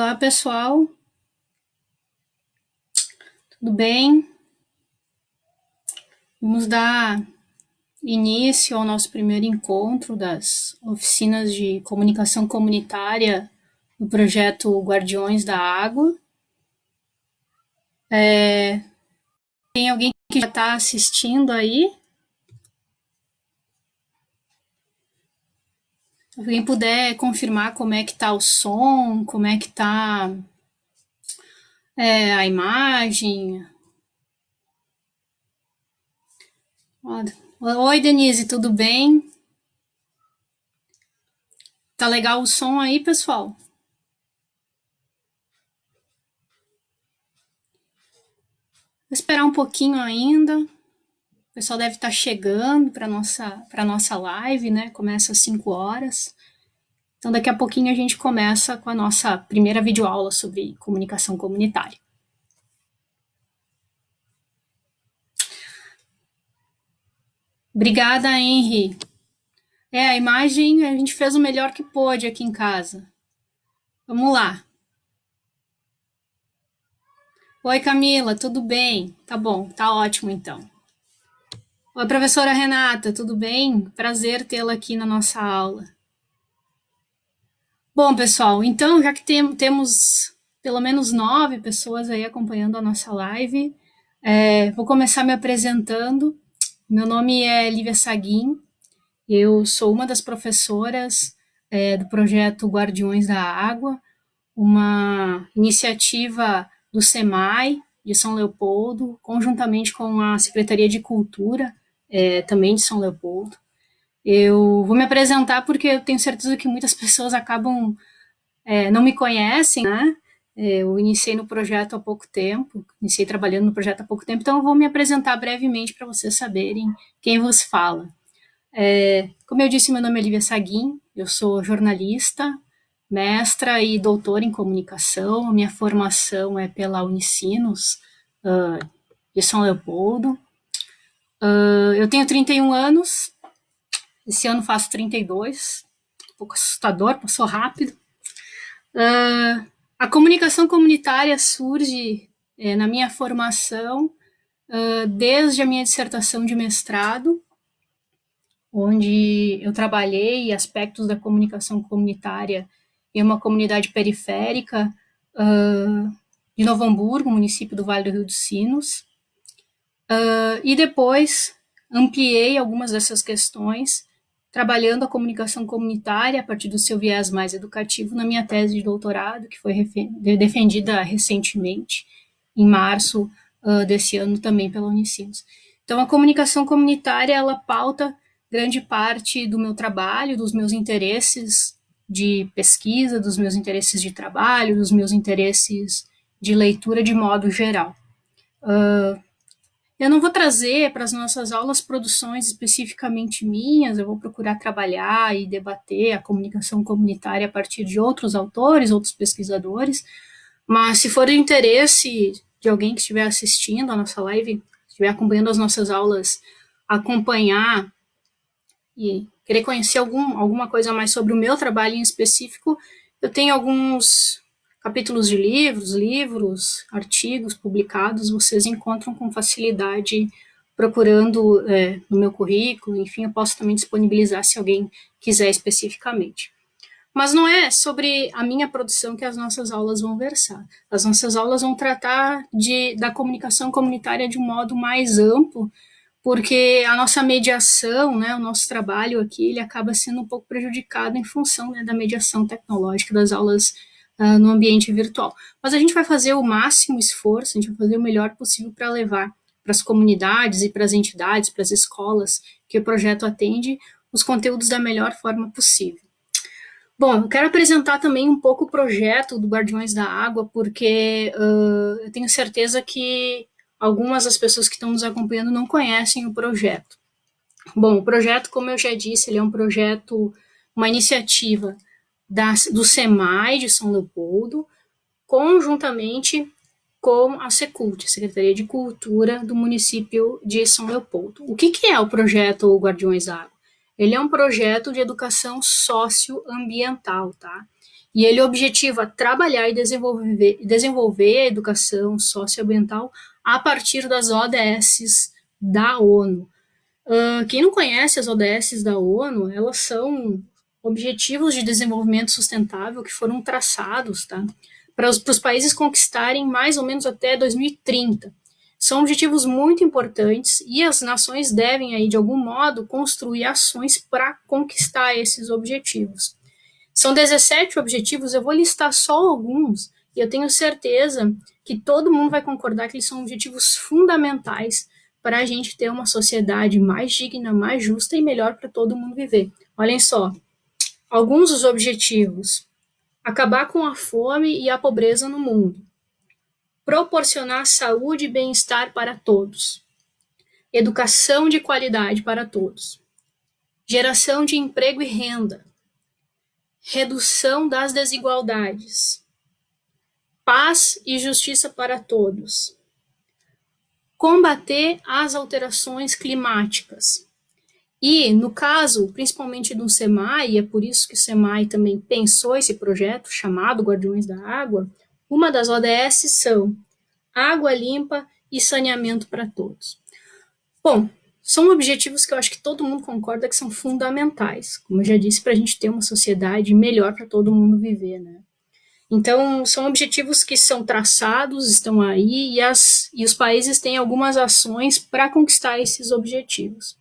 Olá, pessoal, tudo bem? Vamos dar início ao nosso primeiro encontro das oficinas de comunicação comunitária do projeto Guardiões da Água. Tem alguém que já está assistindo aí? Se alguém puder confirmar como é que está o som, como é que está a imagem. Oi, Denise, tudo bem? Tá legal o som aí, pessoal? Vou esperar um pouquinho ainda. O pessoal deve estar chegando para nossa live, né? Começa às 5 horas. Então, daqui a pouquinho a gente começa com a nossa primeira videoaula sobre comunicação comunitária. Obrigada, Henry. A imagem a gente fez o melhor que pôde aqui em casa. Vamos lá. Oi, Camila, tudo bem? Tá bom, tá ótimo então. Oi, professora Renata, tudo bem? Prazer tê-la aqui na nossa aula. Bom, pessoal, então, já que temos pelo menos 9 pessoas aí acompanhando a nossa live, vou começar me apresentando. Meu nome é Lívia Saguin, eu sou uma das professoras do projeto Guardiões da Água, uma iniciativa do SEMAI de São Leopoldo, conjuntamente com a Secretaria de Cultura, também de São Leopoldo. Eu vou me apresentar porque eu tenho certeza que muitas pessoas acabam não me conhecem, né? Eu iniciei no projeto há pouco tempo, iniciei trabalhando no projeto há pouco tempo, então eu vou me apresentar brevemente para vocês saberem quem vos fala. Como eu disse, meu nome é Lívia Saguin, eu sou jornalista, mestra e doutora em comunicação, minha formação é pela Unicinos, de São Leopoldo. Eu tenho 31 anos, esse ano faço 32, um pouco assustador, passou rápido. A comunicação comunitária surge na minha formação desde a minha dissertação de mestrado, onde eu trabalhei aspectos da comunicação comunitária em uma comunidade periférica de Novo Hamburgo, município do Vale do Rio dos Sinos, e depois ampliei algumas dessas questões trabalhando a comunicação comunitária a partir do seu viés mais educativo na minha tese de doutorado, que foi defendida recentemente, em março desse ano, também pela Unicinos. Então, a comunicação comunitária, ela pauta grande parte do meu trabalho, dos meus interesses de pesquisa, dos meus interesses de trabalho, dos meus interesses de leitura de modo geral. Eu não vou trazer para as nossas aulas produções especificamente minhas, eu vou procurar trabalhar e debater a comunicação comunitária a partir de outros autores, outros pesquisadores, mas se for do interesse de alguém que estiver assistindo a nossa live, estiver acompanhando as nossas aulas, acompanhar e querer conhecer alguma coisa mais sobre o meu trabalho em específico, eu tenho alguns capítulos de livros, artigos publicados, vocês encontram com facilidade procurando no meu currículo, enfim, eu posso também disponibilizar se alguém quiser especificamente. Mas não é sobre a minha produção que as nossas aulas vão versar. As nossas aulas vão tratar da comunicação comunitária de um modo mais amplo, porque a nossa mediação, né, o nosso trabalho aqui, ele acaba sendo um pouco prejudicado em função, né, da mediação tecnológica das aulas no ambiente virtual. Mas a gente vai fazer o máximo esforço, a gente vai fazer o melhor possível para levar para as comunidades e para as entidades, para as escolas que o projeto atende, os conteúdos da melhor forma possível. Bom, eu quero apresentar também um pouco o projeto do Guardiões da Água, porque eu tenho certeza que algumas das pessoas que estão nos acompanhando não conhecem o projeto. Bom, o projeto, como eu já disse, ele é um projeto, uma iniciativa do SEMAI de São Leopoldo, conjuntamente com a Secult, a Secretaria de Cultura do município de São Leopoldo. O que é o projeto Guardiões da Água? Ele é um projeto de educação socioambiental, tá? E ele objetiva trabalhar e desenvolver a educação socioambiental a partir das ODS da ONU. Quem não conhece as ODS da ONU, elas são Objetivos de Desenvolvimento Sustentável que foram traçados, tá, para os países conquistarem mais ou menos até 2030. São objetivos muito importantes e as nações devem, aí, de algum modo, construir ações para conquistar esses objetivos. São 17 objetivos, eu vou listar só alguns, e eu tenho certeza que todo mundo vai concordar que eles são objetivos fundamentais para a gente ter uma sociedade mais digna, mais justa e melhor para todo mundo viver. Olhem só, alguns dos objetivos: acabar com a fome e a pobreza no mundo, proporcionar saúde e bem-estar para todos, educação de qualidade para todos, geração de emprego e renda, redução das desigualdades, paz e justiça para todos, combater as alterações climáticas. E, no caso, principalmente do SEMAI, e é por isso que o SEMAI também pensou esse projeto chamado Guardiões da Água, uma das ODS são água limpa e saneamento para todos. Bom, são objetivos que eu acho que todo mundo concorda que são fundamentais, como eu já disse, para a gente ter uma sociedade melhor para todo mundo viver, né? Então, são objetivos que são traçados, estão aí, e os países têm algumas ações para conquistar esses objetivos.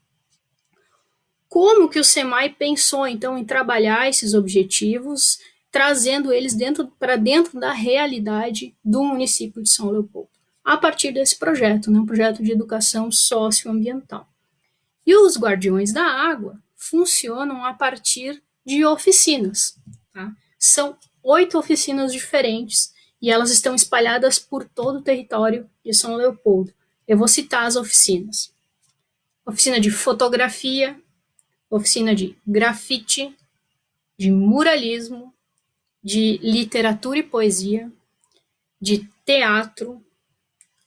Como que o SEMAI pensou, então, em trabalhar esses objetivos, trazendo eles para dentro da realidade do município de São Leopoldo? A partir desse projeto, né, um projeto de educação socioambiental. E os Guardiões da Água funcionam a partir de oficinas. Tá? São 8 oficinas diferentes e elas estão espalhadas por todo o território de São Leopoldo. Eu vou citar as oficinas: oficina de fotografia, oficina de grafite, de muralismo, de literatura e poesia, de teatro,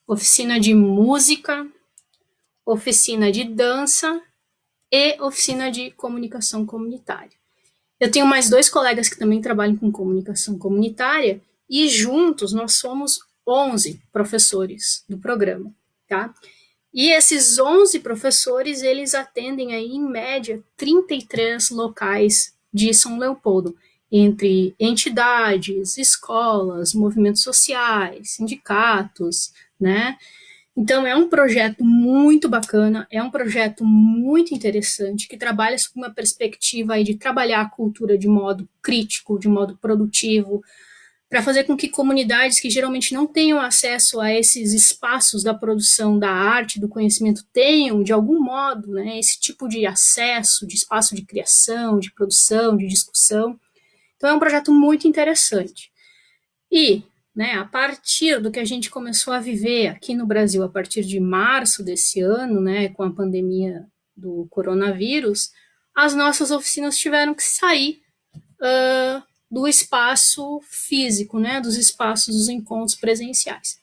oficina de música, oficina de dança e oficina de comunicação comunitária. Eu tenho mais 2 colegas que também trabalham com comunicação comunitária e juntos nós somos 11 professores do programa, tá? E esses 11 professores, eles atendem aí, em média, 33 locais de São Leopoldo, entre entidades, escolas, movimentos sociais, sindicatos, né? Então, é um projeto muito bacana, é um projeto muito interessante, que trabalha com uma perspectiva aí de trabalhar a cultura de modo crítico, de modo produtivo, para fazer com que comunidades que geralmente não tenham acesso a esses espaços da produção da arte, do conhecimento, tenham, de algum modo, né, esse tipo de acesso, de espaço de criação, de produção, de discussão. Então, é um projeto muito interessante. E, né, a partir do que a gente começou a viver aqui no Brasil, a partir de março desse ano, né, com a pandemia do coronavírus, as nossas oficinas tiveram que sair do espaço físico, né, dos espaços dos encontros presenciais.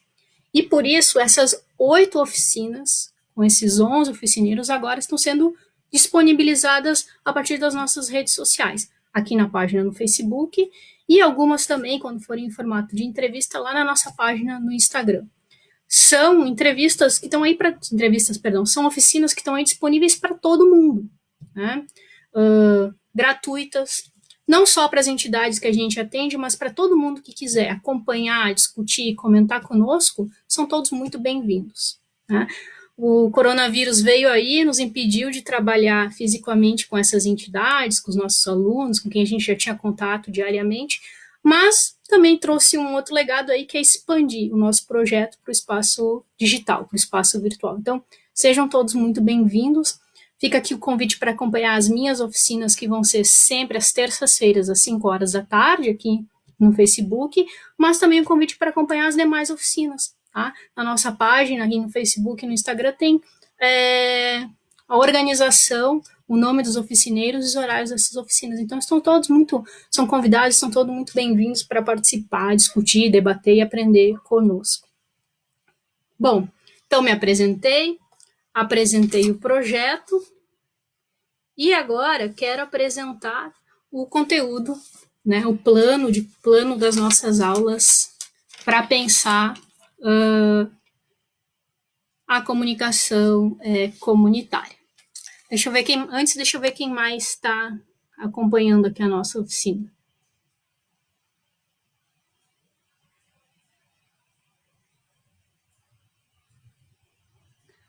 E por isso, essas 8 oficinas, com esses 11 oficineiros, agora estão sendo disponibilizadas a partir das nossas redes sociais, aqui na página no Facebook, e algumas também, quando forem em formato de entrevista, lá na nossa página no Instagram. São entrevistas que estão aí para são oficinas que estão aí disponíveis para todo mundo, né? Gratuitas, não só para as entidades que a gente atende, mas para todo mundo que quiser acompanhar, discutir, comentar conosco, são todos muito bem-vindos, né? O coronavírus veio aí, nos impediu de trabalhar fisicamente com essas entidades, com os nossos alunos, com quem a gente já tinha contato diariamente, mas também trouxe um outro legado aí, que é expandir o nosso projeto para o espaço digital, para o espaço virtual. Então, sejam todos muito bem-vindos. Fica aqui o convite para acompanhar as minhas oficinas, que vão ser sempre às terças-feiras, às 5 horas da tarde, aqui no Facebook, mas também o convite para acompanhar as demais oficinas, tá? Na nossa página, aqui no Facebook e no Instagram, tem a organização, o nome dos oficineiros e os horários dessas oficinas. Então, são convidados, são todos muito bem-vindos para participar, discutir, debater e aprender conosco. Bom, então me apresentei o projeto e agora quero apresentar o conteúdo né, o plano das nossas aulas para pensar a comunicação comunitária. Deixa eu ver quem mais está acompanhando aqui a nossa oficina.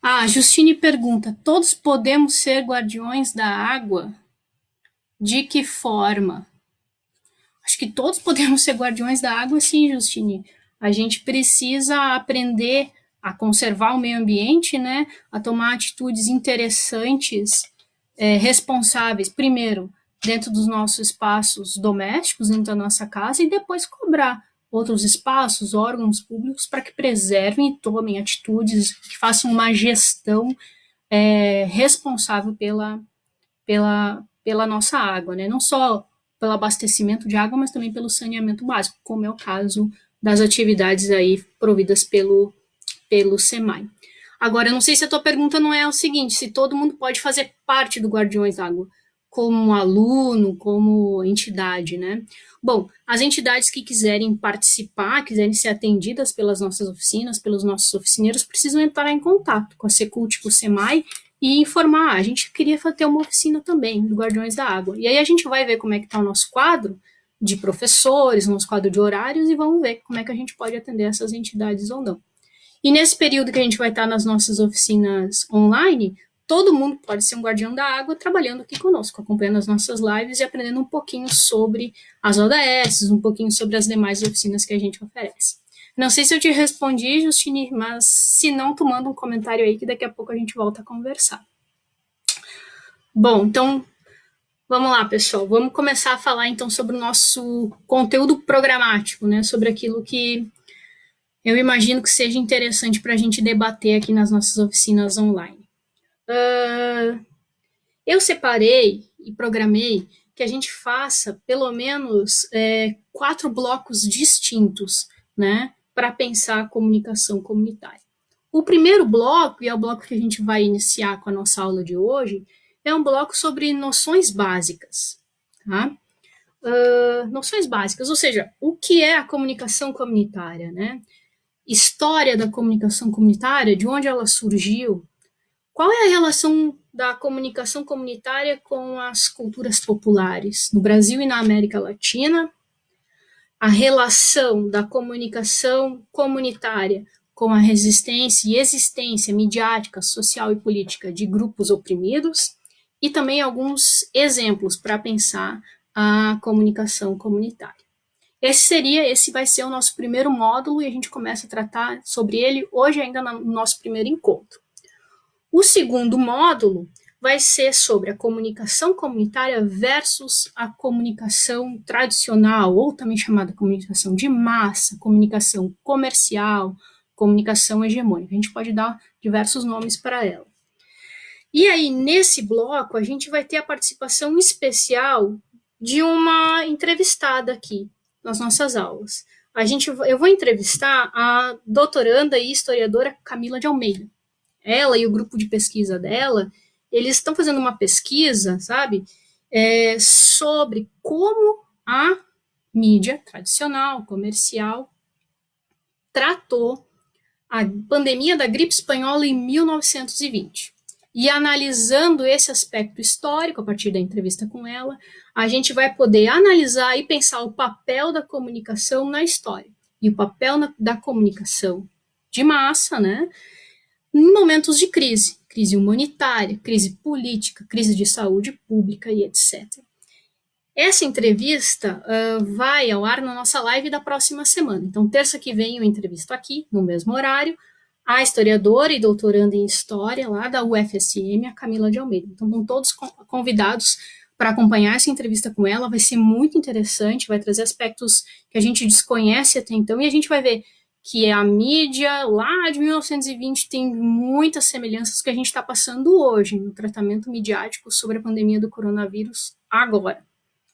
A Justine pergunta: todos podemos ser guardiões da água? De que forma? Acho que todos podemos ser guardiões da água, sim, Justine. A gente precisa aprender a conservar o meio ambiente, né? A tomar atitudes interessantes, responsáveis, primeiro, dentro dos nossos espaços domésticos, dentro da nossa casa, e depois cobrar outros espaços, órgãos públicos, para que preservem e tomem atitudes, que façam uma gestão responsável pela nossa água, né? Não só pelo abastecimento de água, mas também pelo saneamento básico, como é o caso das atividades aí providas pelo SEMAI. Agora, eu não sei se a tua pergunta não é o seguinte, se todo mundo pode fazer parte do Guardiões da Água, como aluno, como entidade, né? Bom, as entidades que quiserem participar, quiserem ser atendidas pelas nossas oficinas, pelos nossos oficineiros, precisam entrar em contato com a Secult, com o SEMAI, e informar, a gente queria ter uma oficina também do Guardiões da Água. E aí a gente vai ver como é que está o nosso quadro de professores, nosso quadro de horários, e vamos ver como é que a gente pode atender essas entidades ou não. E nesse período que a gente vai estar nas nossas oficinas online, todo mundo pode ser um guardião da água trabalhando aqui conosco, acompanhando as nossas lives e aprendendo um pouquinho sobre as ODS, um pouquinho sobre as demais oficinas que a gente oferece. Não sei se eu te respondi, Justine, mas se não, tu manda um comentário aí que daqui a pouco a gente volta a conversar. Bom, então, vamos lá, pessoal. Vamos começar a falar, então, sobre o nosso conteúdo programático, né? Sobre aquilo que eu imagino que seja interessante para a gente debater aqui nas nossas oficinas online. Eu separei e programei que a gente faça pelo menos 4 blocos distintos, né, para pensar a comunicação comunitária. O primeiro bloco, e é o bloco que a gente vai iniciar com a nossa aula de hoje, é um bloco sobre noções básicas. Tá? Noções básicas, ou seja, o que é a comunicação comunitária, né? História da comunicação comunitária, de onde ela surgiu, qual é a relação da comunicação comunitária com as culturas populares no Brasil e na América Latina, a relação da comunicação comunitária com a resistência e existência midiática, social e política de grupos oprimidos, e também alguns exemplos para pensar a comunicação comunitária. Esse vai ser o nosso primeiro módulo e a gente começa a tratar sobre ele hoje ainda no nosso primeiro encontro. O segundo módulo vai ser sobre a comunicação comunitária versus a comunicação tradicional, ou também chamada comunicação de massa, comunicação comercial, comunicação hegemônica. A gente pode dar diversos nomes para ela. E aí, nesse bloco, a gente vai ter a participação especial de uma entrevistada aqui nas nossas aulas. Eu vou entrevistar a doutoranda e historiadora Camila de Almeida. Ela e o grupo de pesquisa dela, eles estão fazendo uma pesquisa, sabe, sobre como a mídia tradicional, comercial, tratou a pandemia da gripe espanhola em 1920. E analisando esse aspecto histórico, a partir da entrevista com ela, a gente vai poder analisar e pensar o papel da comunicação na história. E o papel da comunicação de massa, né, em momentos de crise humanitária, crise política, crise de saúde pública e etc. Essa entrevista vai ao ar na nossa live da próxima semana. Então, terça que vem eu entrevisto aqui, no mesmo horário, a historiadora e doutoranda em História lá da UFSM, a Camila de Almeida. Então, estão todos convidados para acompanhar essa entrevista com ela, vai ser muito interessante, vai trazer aspectos que a gente desconhece até então, e a gente vai ver que a mídia lá de 1920 tem muitas semelhanças com o que a gente está passando hoje no tratamento midiático sobre a pandemia do coronavírus agora,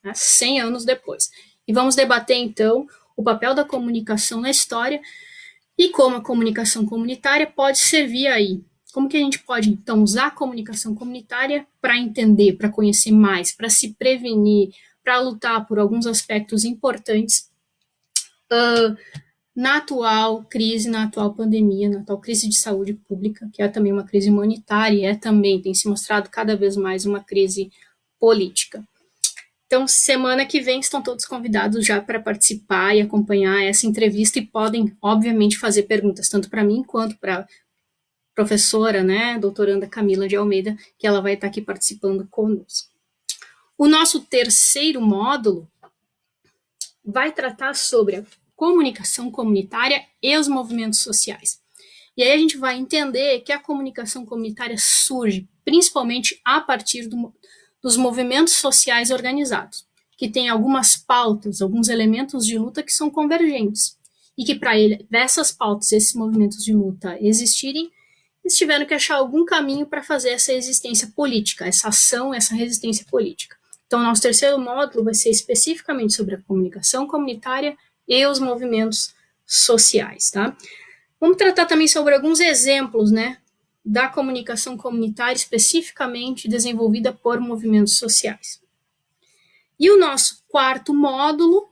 né, 100 anos depois. E vamos debater, então, o papel da comunicação na história e como a comunicação comunitária pode servir aí. Como que a gente pode, então, usar a comunicação comunitária para entender, para conhecer mais, para se prevenir, para lutar por alguns aspectos importantes na atual crise, na atual pandemia, na atual crise de saúde pública, que é também uma crise humanitária e tem se mostrado cada vez mais uma crise política. Então, semana que vem estão todos convidados já para participar e acompanhar essa entrevista e podem, obviamente, fazer perguntas tanto para mim quanto para a professora, né, doutoranda Camila de Almeida, que ela vai estar aqui participando conosco. O nosso terceiro módulo vai tratar sobre a comunicação comunitária e os movimentos sociais. E aí a gente vai entender que a comunicação comunitária surge principalmente a partir dos movimentos sociais organizados, que tem algumas pautas, alguns elementos de luta que são convergentes, e que para dessas pautas, esses movimentos de luta existirem, eles tiveram que achar algum caminho para fazer essa existência política, essa ação, essa resistência política. Então, nosso terceiro módulo vai ser especificamente sobre a comunicação comunitária e os movimentos sociais, tá? Vamos tratar também sobre alguns exemplos, né, da comunicação comunitária especificamente desenvolvida por movimentos sociais. E o nosso quarto módulo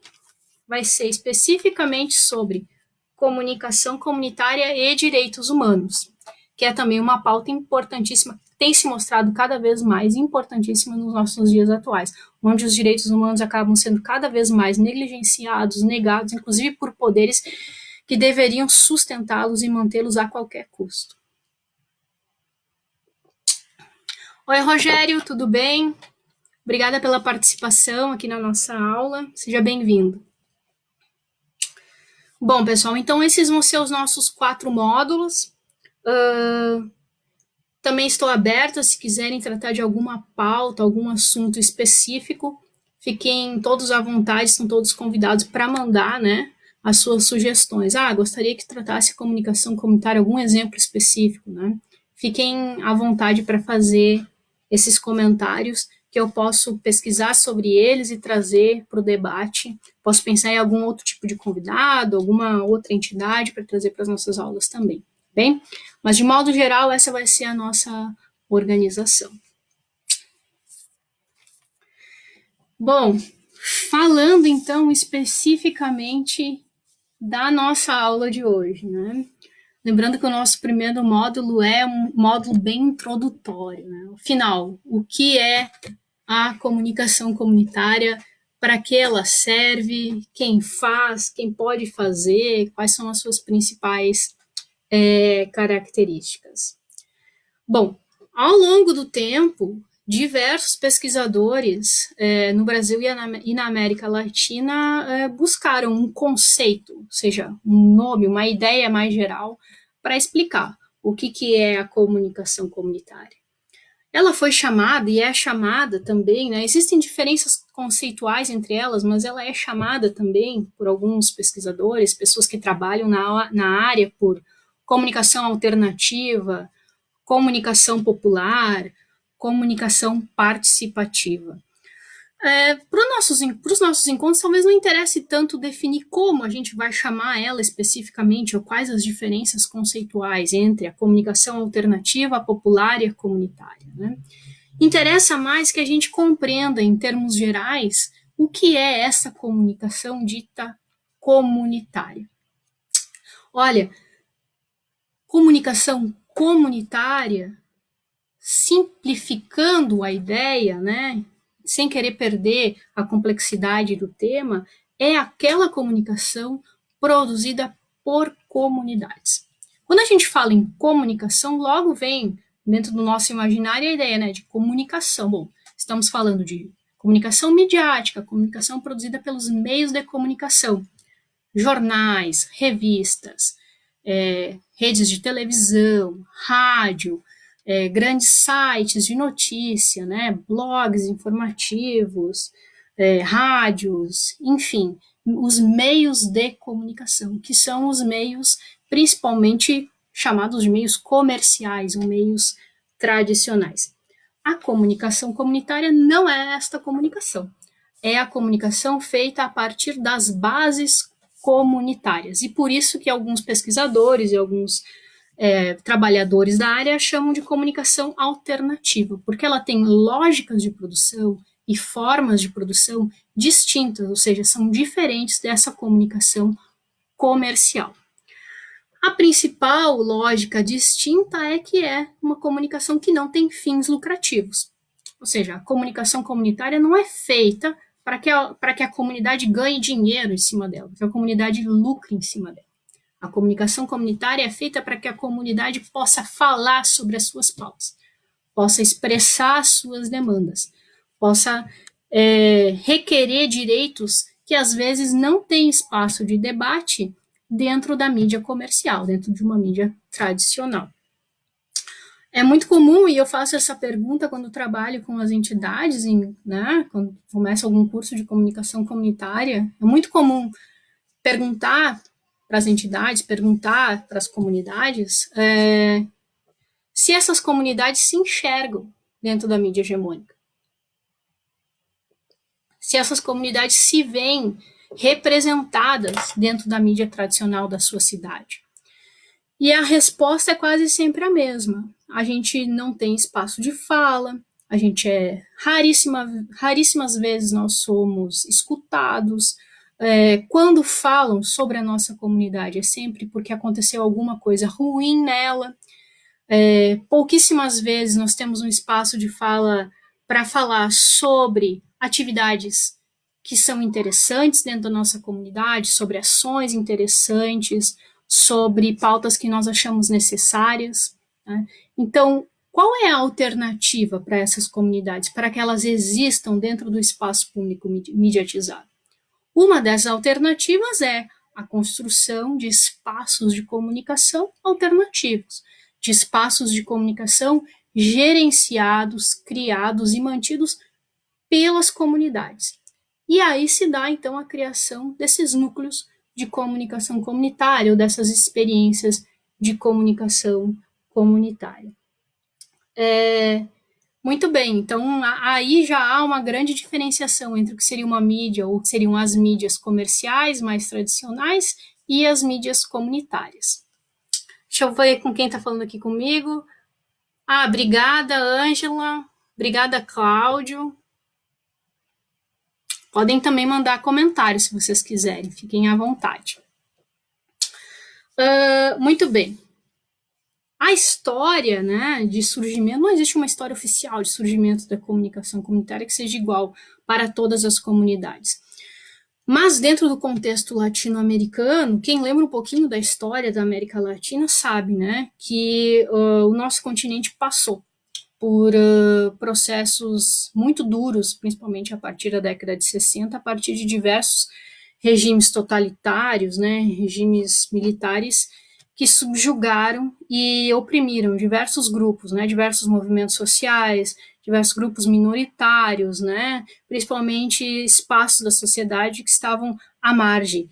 vai ser especificamente sobre comunicação comunitária e direitos humanos, que é também uma pauta importantíssima, que tem se mostrado cada vez mais importantíssima nos nossos dias atuais, onde os direitos humanos acabam sendo cada vez mais negligenciados, negados, inclusive por poderes que deveriam sustentá-los e mantê-los a qualquer custo. Oi, Rogério, tudo bem? Obrigada pela participação aqui na nossa aula. Seja bem-vindo. Bom, pessoal, então esses vão ser os nossos 4 módulos. Também estou aberta, se quiserem tratar de alguma pauta, algum assunto específico, fiquem todos à vontade, estão todos convidados para mandar, né, as suas sugestões. Gostaria que tratasse comunicação comunitária, algum exemplo específico, né? Fiquem à vontade para fazer esses comentários, que eu posso pesquisar sobre eles e trazer para o debate. Posso pensar em algum outro tipo de convidado, alguma outra entidade para trazer para as nossas aulas também, bem? Mas, de modo geral, essa vai ser a nossa organização. Bom, falando, então, especificamente da nossa aula de hoje, né? Lembrando que o nosso primeiro módulo é um módulo bem introdutório, né? Afinal, o que é a comunicação comunitária, para que ela serve, quem faz, quem pode fazer, quais são as suas principais características. Bom, ao longo do tempo, diversos pesquisadores no Brasil e na América Latina buscaram um conceito, ou seja, um nome, uma ideia mais geral, para explicar o que é a comunicação comunitária. Ela foi chamada, e é chamada também, né, existem diferenças conceituais entre elas, mas ela é chamada também por alguns pesquisadores, pessoas que trabalham na área, por comunicação alternativa, comunicação popular, comunicação participativa. Para os nossos encontros, talvez não interesse tanto definir como a gente vai chamar ela especificamente, ou quais as diferenças conceituais entre a comunicação alternativa, a popular e a comunitária, né? Interessa mais que a gente compreenda, em termos gerais, o que é essa comunicação dita comunitária. Olha, comunicação comunitária, simplificando a ideia, né, sem querer perder a complexidade do tema, é aquela comunicação produzida por comunidades. Quando a gente fala em comunicação, logo vem dentro do nosso imaginário a ideia, né, de comunicação. Bom, estamos falando de comunicação midiática, comunicação produzida pelos meios de comunicação, jornais, revistas, redes de televisão, rádio, grandes sites de notícia, né, blogs informativos, rádios, enfim, os meios de comunicação, que são os meios principalmente chamados de meios comerciais, ou meios tradicionais. A comunicação comunitária não é esta comunicação. É a comunicação feita a partir das bases comunitárias. E por isso que alguns pesquisadores e alguns trabalhadores da área chamam de comunicação alternativa, porque ela tem lógicas de produção, e formas de produção distintas, ou seja, são diferentes dessa comunicação comercial. A principal lógica distinta é que é uma comunicação que não tem fins lucrativos. Ou seja, a comunicação comunitária não é feita para que a comunidade ganhe dinheiro em cima dela, para que a comunidade lucre em cima dela. A comunicação comunitária é feita para que a comunidade possa falar sobre as suas pautas, possa expressar as suas demandas, possa requerer direitos que às vezes não têm espaço de debate dentro da mídia comercial, dentro de uma mídia tradicional. É muito comum, e eu faço essa pergunta quando trabalho com as entidades, né, quando começo algum curso de comunicação comunitária, é muito comum perguntar para as entidades, perguntar para as comunidades se essas comunidades se enxergam dentro da mídia hegemônica. Se essas comunidades se veem representadas dentro da mídia tradicional da sua cidade. E a resposta é quase sempre a mesma. A gente não tem espaço de fala, a gente raríssimas vezes nós somos escutados. Quando falam sobre a nossa comunidade, é sempre porque aconteceu alguma coisa ruim nela. Pouquíssimas vezes nós temos um espaço de fala para falar sobre atividades que são interessantes dentro da nossa comunidade, sobre ações interessantes, sobre pautas que nós achamos necessárias. Né? Então, qual é a alternativa para essas comunidades, para que elas existam dentro do espaço público mediatizado? Uma das alternativas é a construção de espaços de comunicação alternativos, de espaços de comunicação gerenciados, criados e mantidos pelas comunidades. E aí se dá, então, a criação desses núcleos de comunicação comunitária, ou dessas experiências de comunicação comunitária. Muito bem, então aí já há uma grande diferenciação entre o que seria uma mídia, ou o que seriam as mídias comerciais mais tradicionais, e as mídias comunitárias. Deixa eu ver com quem está falando aqui comigo. Obrigada, Ângela. Obrigada, Cláudio. Podem também mandar comentários se vocês quiserem, fiquem à vontade. Muito bem. A história, né, de surgimento, não existe uma história oficial de surgimento da comunicação comunitária que seja igual para todas as comunidades. Mas dentro do contexto latino-americano, quem lembra um pouquinho da história da América Latina sabe, né, que o nosso continente passou por processos muito duros, principalmente a partir da década de 60, a partir de diversos regimes totalitários, né, regimes militares que subjugaram e oprimiram diversos grupos, né, diversos movimentos sociais, diversos grupos minoritários, né, principalmente espaços da sociedade que estavam à margem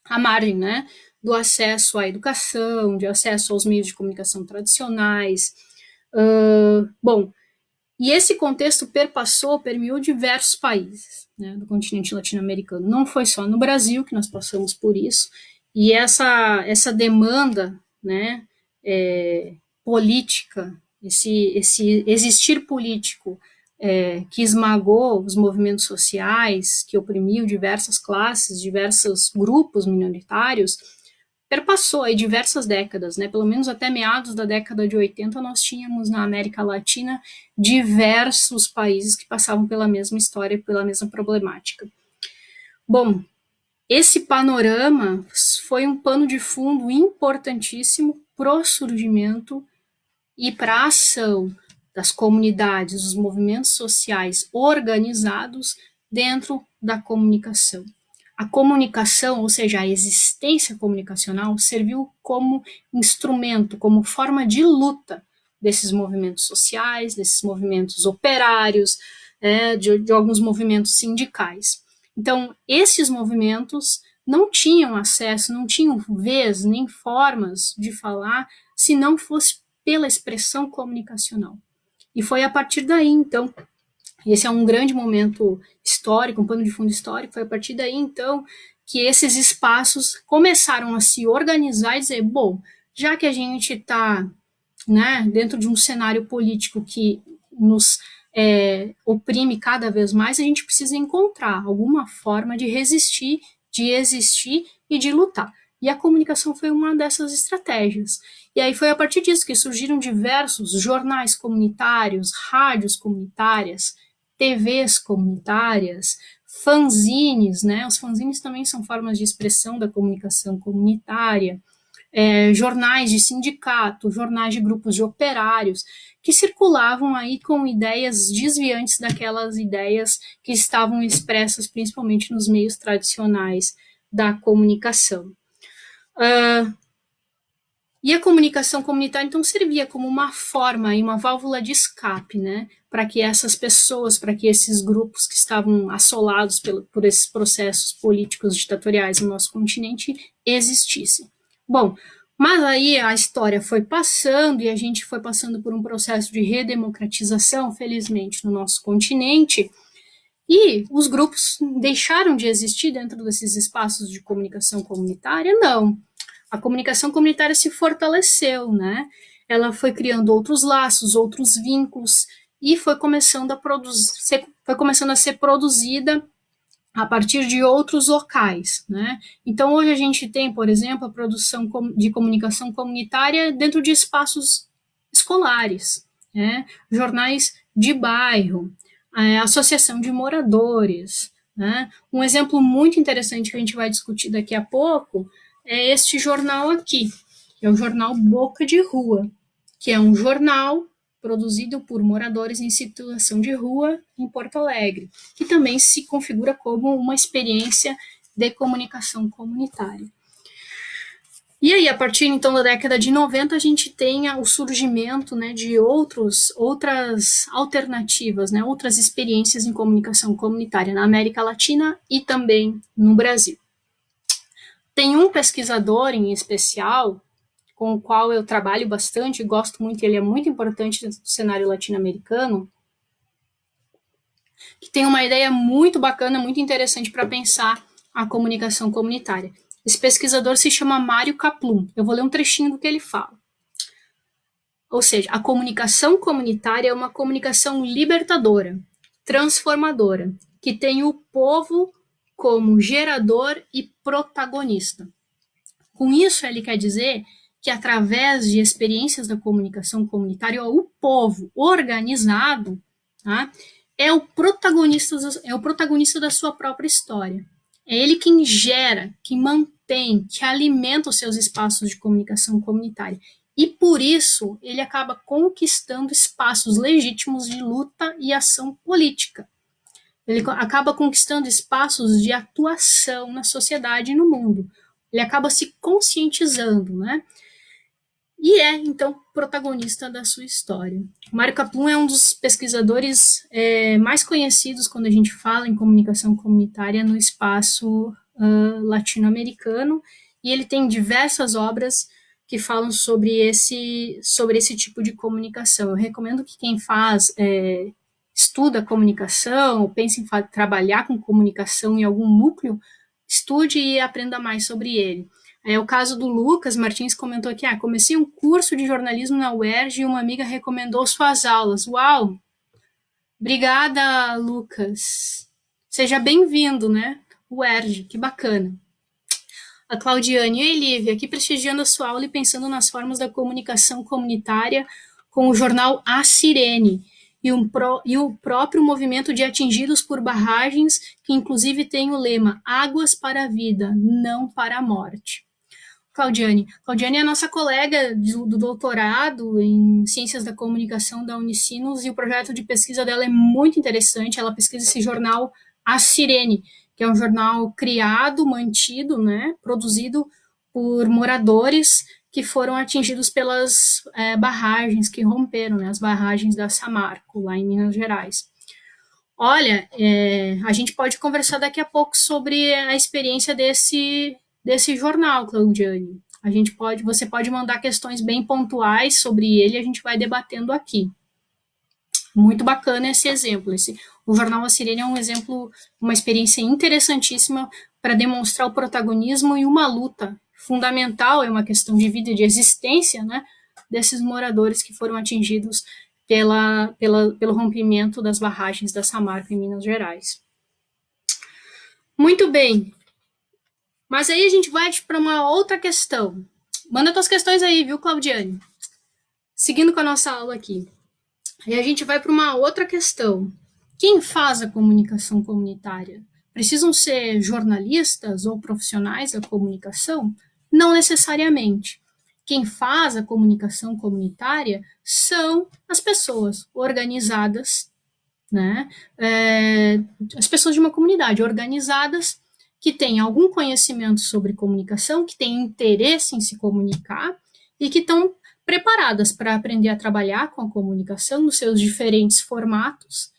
à margem, né, do acesso à educação, de acesso aos meios de comunicação tradicionais. Bom, e esse contexto permeou diversos países, né, do continente latino-americano. Não foi só no Brasil que nós passamos por isso, e essa demanda, né, política, esse existir político que esmagou os movimentos sociais, que oprimiu diversas classes, diversos grupos minoritários, perpassou aí diversas décadas, né? Pelo menos até meados da década de 80, nós tínhamos na América Latina diversos países que passavam pela mesma história, pela mesma problemática. Bom, esse panorama foi um pano de fundo importantíssimo para o surgimento e para a ação das comunidades, dos movimentos sociais organizados dentro da comunicação. A comunicação, ou seja, a existência comunicacional, serviu como instrumento, como forma de luta desses movimentos sociais, desses movimentos operários, de alguns movimentos sindicais. Então, esses movimentos não tinham acesso, não tinham vez nem formas de falar se não fosse pela expressão comunicacional. E foi a partir daí, então, esse é um grande momento histórico, um pano de fundo histórico, foi a partir daí, então, que esses espaços começaram a se organizar e dizer, bom, já que a gente está né, dentro de um cenário político que nos oprime cada vez mais, a gente precisa encontrar alguma forma de resistir, de existir e de lutar. E a comunicação foi uma dessas estratégias. E aí foi a partir disso que surgiram diversos jornais comunitários, rádios comunitárias, TVs comunitárias, fanzines, né? Os fanzines também são formas de expressão da comunicação comunitária, jornais de sindicato, jornais de grupos de operários, que circulavam aí com ideias desviantes daquelas ideias que estavam expressas principalmente nos meios tradicionais da comunicação. E a comunicação comunitária, então, servia como uma forma e uma válvula de escape, né, para que essas pessoas, para que esses grupos que estavam assolados por esses processos políticos ditatoriais no nosso continente existissem. Bom, mas aí a história foi passando e a gente foi passando por um processo de redemocratização, felizmente, no nosso continente, e os grupos deixaram de existir dentro desses espaços de comunicação comunitária? Não. A comunicação comunitária se fortaleceu, né? Ela foi criando outros laços, outros vínculos, e foi começando a ser produzida a partir de outros locais, né? Então, hoje a gente tem, por exemplo, a produção de comunicação comunitária dentro de espaços escolares, né? Jornais de bairro, associação de moradores, né? Um exemplo muito interessante que a gente vai discutir daqui a pouco é este jornal aqui, que é o jornal Boca de Rua, que é um jornal produzido por moradores em situação de rua em Porto Alegre, que também se configura como uma experiência de comunicação comunitária. E aí, a partir então da década de 90, a gente tem o surgimento, né, de outras alternativas, né, outras experiências em comunicação comunitária na América Latina e também no Brasil. Tem um pesquisador em especial com o qual eu trabalho bastante, gosto muito, ele é muito importante dentro do cenário latino-americano, que tem uma ideia muito bacana, muito interessante para pensar a comunicação comunitária. Esse pesquisador se chama Mário Kaplun. Eu vou ler um trechinho do que ele fala. Ou seja, a comunicação comunitária é uma comunicação libertadora, transformadora, que tem o povo como gerador e protagonista. Com isso, ele quer dizer que através de experiências da comunicação comunitária, o povo organizado, tá, é o protagonista da sua própria história. É ele quem gera, que mantém, que alimenta os seus espaços de comunicação comunitária. E por isso ele acaba conquistando espaços legítimos de luta e ação política. Ele acaba conquistando espaços de atuação na sociedade e no mundo. Ele acaba se conscientizando, né? E é, então, protagonista da sua história. O Mário Kaplun é um dos pesquisadores mais conhecidos quando a gente fala em comunicação comunitária no espaço latino-americano, e ele tem diversas obras que falam sobre esse tipo de comunicação. Eu recomendo que quem estuda comunicação, ou pensa em trabalhar com comunicação em algum núcleo, estude e aprenda mais sobre ele. É o caso do Lucas Martins, comentou aqui, comecei um curso de jornalismo na UERJ e uma amiga recomendou suas aulas. Uau! Obrigada, Lucas. Seja bem-vindo, né? UERJ, que bacana. A Claudiane, e Lívia, aqui prestigiando a sua aula e pensando nas formas da comunicação comunitária com o jornal A Sirene e o próprio movimento de atingidos por barragens, que inclusive tem o lema Águas para a Vida, não para a Morte. Claudiane é a nossa colega do doutorado em Ciências da Comunicação da Unicinos, e o projeto de pesquisa dela é muito interessante. Ela pesquisa esse jornal A Sirene, que é um jornal criado, mantido, né, produzido por moradores que foram atingidos pelas barragens que romperam, né, as barragens da Samarco, lá em Minas Gerais. Olha, a gente pode conversar daqui a pouco sobre a experiência desse jornal, Claudiane. Você pode mandar questões bem pontuais sobre ele e a gente vai debatendo aqui. Muito bacana esse exemplo. O jornal A Sirene é um exemplo, uma experiência interessantíssima para demonstrar o protagonismo e uma luta fundamental, é uma questão de vida e de existência, né, desses moradores que foram atingidos pelo rompimento das barragens da Samarco em Minas Gerais. Muito bem, mas aí a gente vai para uma outra questão. Manda tuas questões aí, viu, Claudiane? Seguindo com a nossa aula aqui. E a gente vai para uma outra questão. Quem faz a comunicação comunitária? Precisam ser jornalistas ou profissionais da comunicação? Não necessariamente. Quem faz a comunicação comunitária são as pessoas organizadas, né? As pessoas de uma comunidade organizadas que têm algum conhecimento sobre comunicação, que têm interesse em se comunicar e que estão preparadas para aprender a trabalhar com a comunicação nos seus diferentes formatos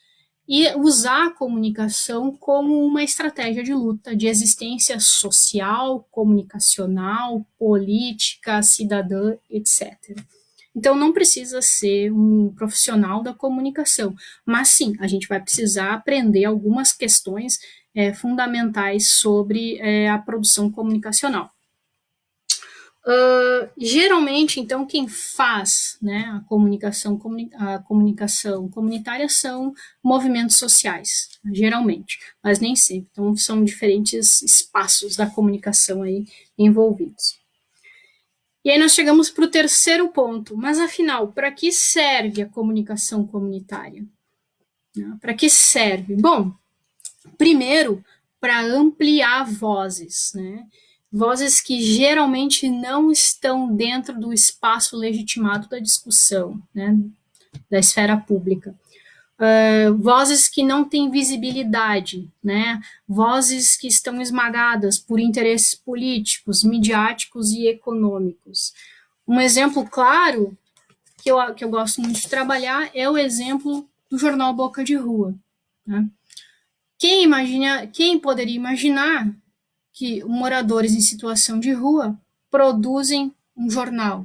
e usar a comunicação como uma estratégia de luta, de existência social, comunicacional, política, cidadã, etc. Então, não precisa ser um profissional da comunicação, mas sim, a gente vai precisar aprender algumas questões fundamentais sobre a produção comunicacional. Geralmente, então, quem faz, né, a comunicação comunitária são movimentos sociais, geralmente, mas nem sempre. Então, são diferentes espaços da comunicação aí envolvidos. E aí nós chegamos para o terceiro ponto. Mas, afinal, para que serve a comunicação comunitária? Para que serve? Bom, primeiro, para ampliar vozes, né? Vozes que geralmente não estão dentro do espaço legitimado da discussão, né, da esfera pública. Vozes que não têm visibilidade, né, vozes que estão esmagadas por interesses políticos, midiáticos e econômicos. Um exemplo claro que eu gosto muito de trabalhar é o exemplo do jornal Boca de Rua. Né? Quem poderia imaginar que moradores em situação de rua produzem um jornal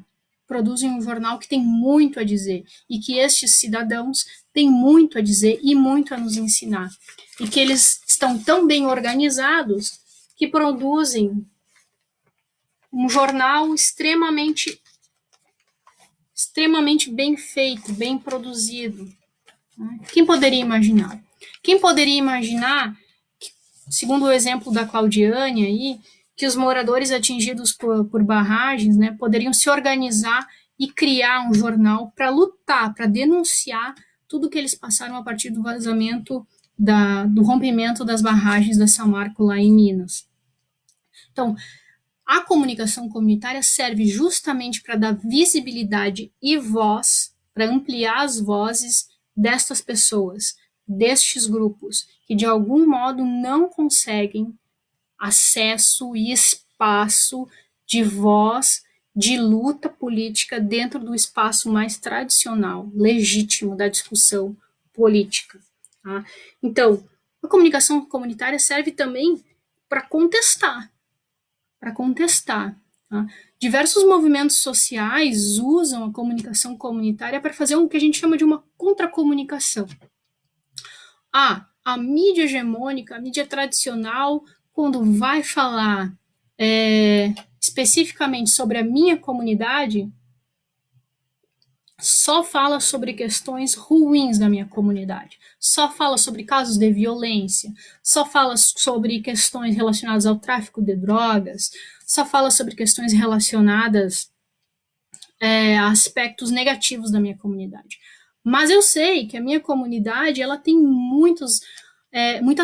que tem muito a dizer e que estes cidadãos têm muito a dizer e muito a nos ensinar e que eles estão tão bem organizados que produzem um jornal extremamente bem feito, bem produzido. Quem poderia imaginar? Quem poderia imaginar, segundo o exemplo da Claudiane aí, que os moradores atingidos por barragens, né, poderiam se organizar e criar um jornal para lutar, para denunciar tudo que eles passaram a partir do vazamento, do rompimento das barragens da Samarco lá em Minas. Então, a comunicação comunitária serve justamente para dar visibilidade e voz, para ampliar as vozes destas pessoas, destes grupos, que de algum modo não conseguem acesso e espaço de voz, de luta política dentro do espaço mais tradicional, legítimo da discussão política. Tá? Então, a comunicação comunitária serve também para contestar. Tá? Diversos movimentos sociais usam a comunicação comunitária para fazer o que a gente chama de uma contracomunicação. A mídia hegemônica, a mídia tradicional, quando vai falar especificamente sobre a minha comunidade, só fala sobre questões ruins da minha comunidade, só fala sobre casos de violência, só fala sobre questões relacionadas ao tráfico de drogas, só fala sobre questões relacionadas a aspectos negativos da minha comunidade. Mas eu sei que a minha comunidade ela tem muitas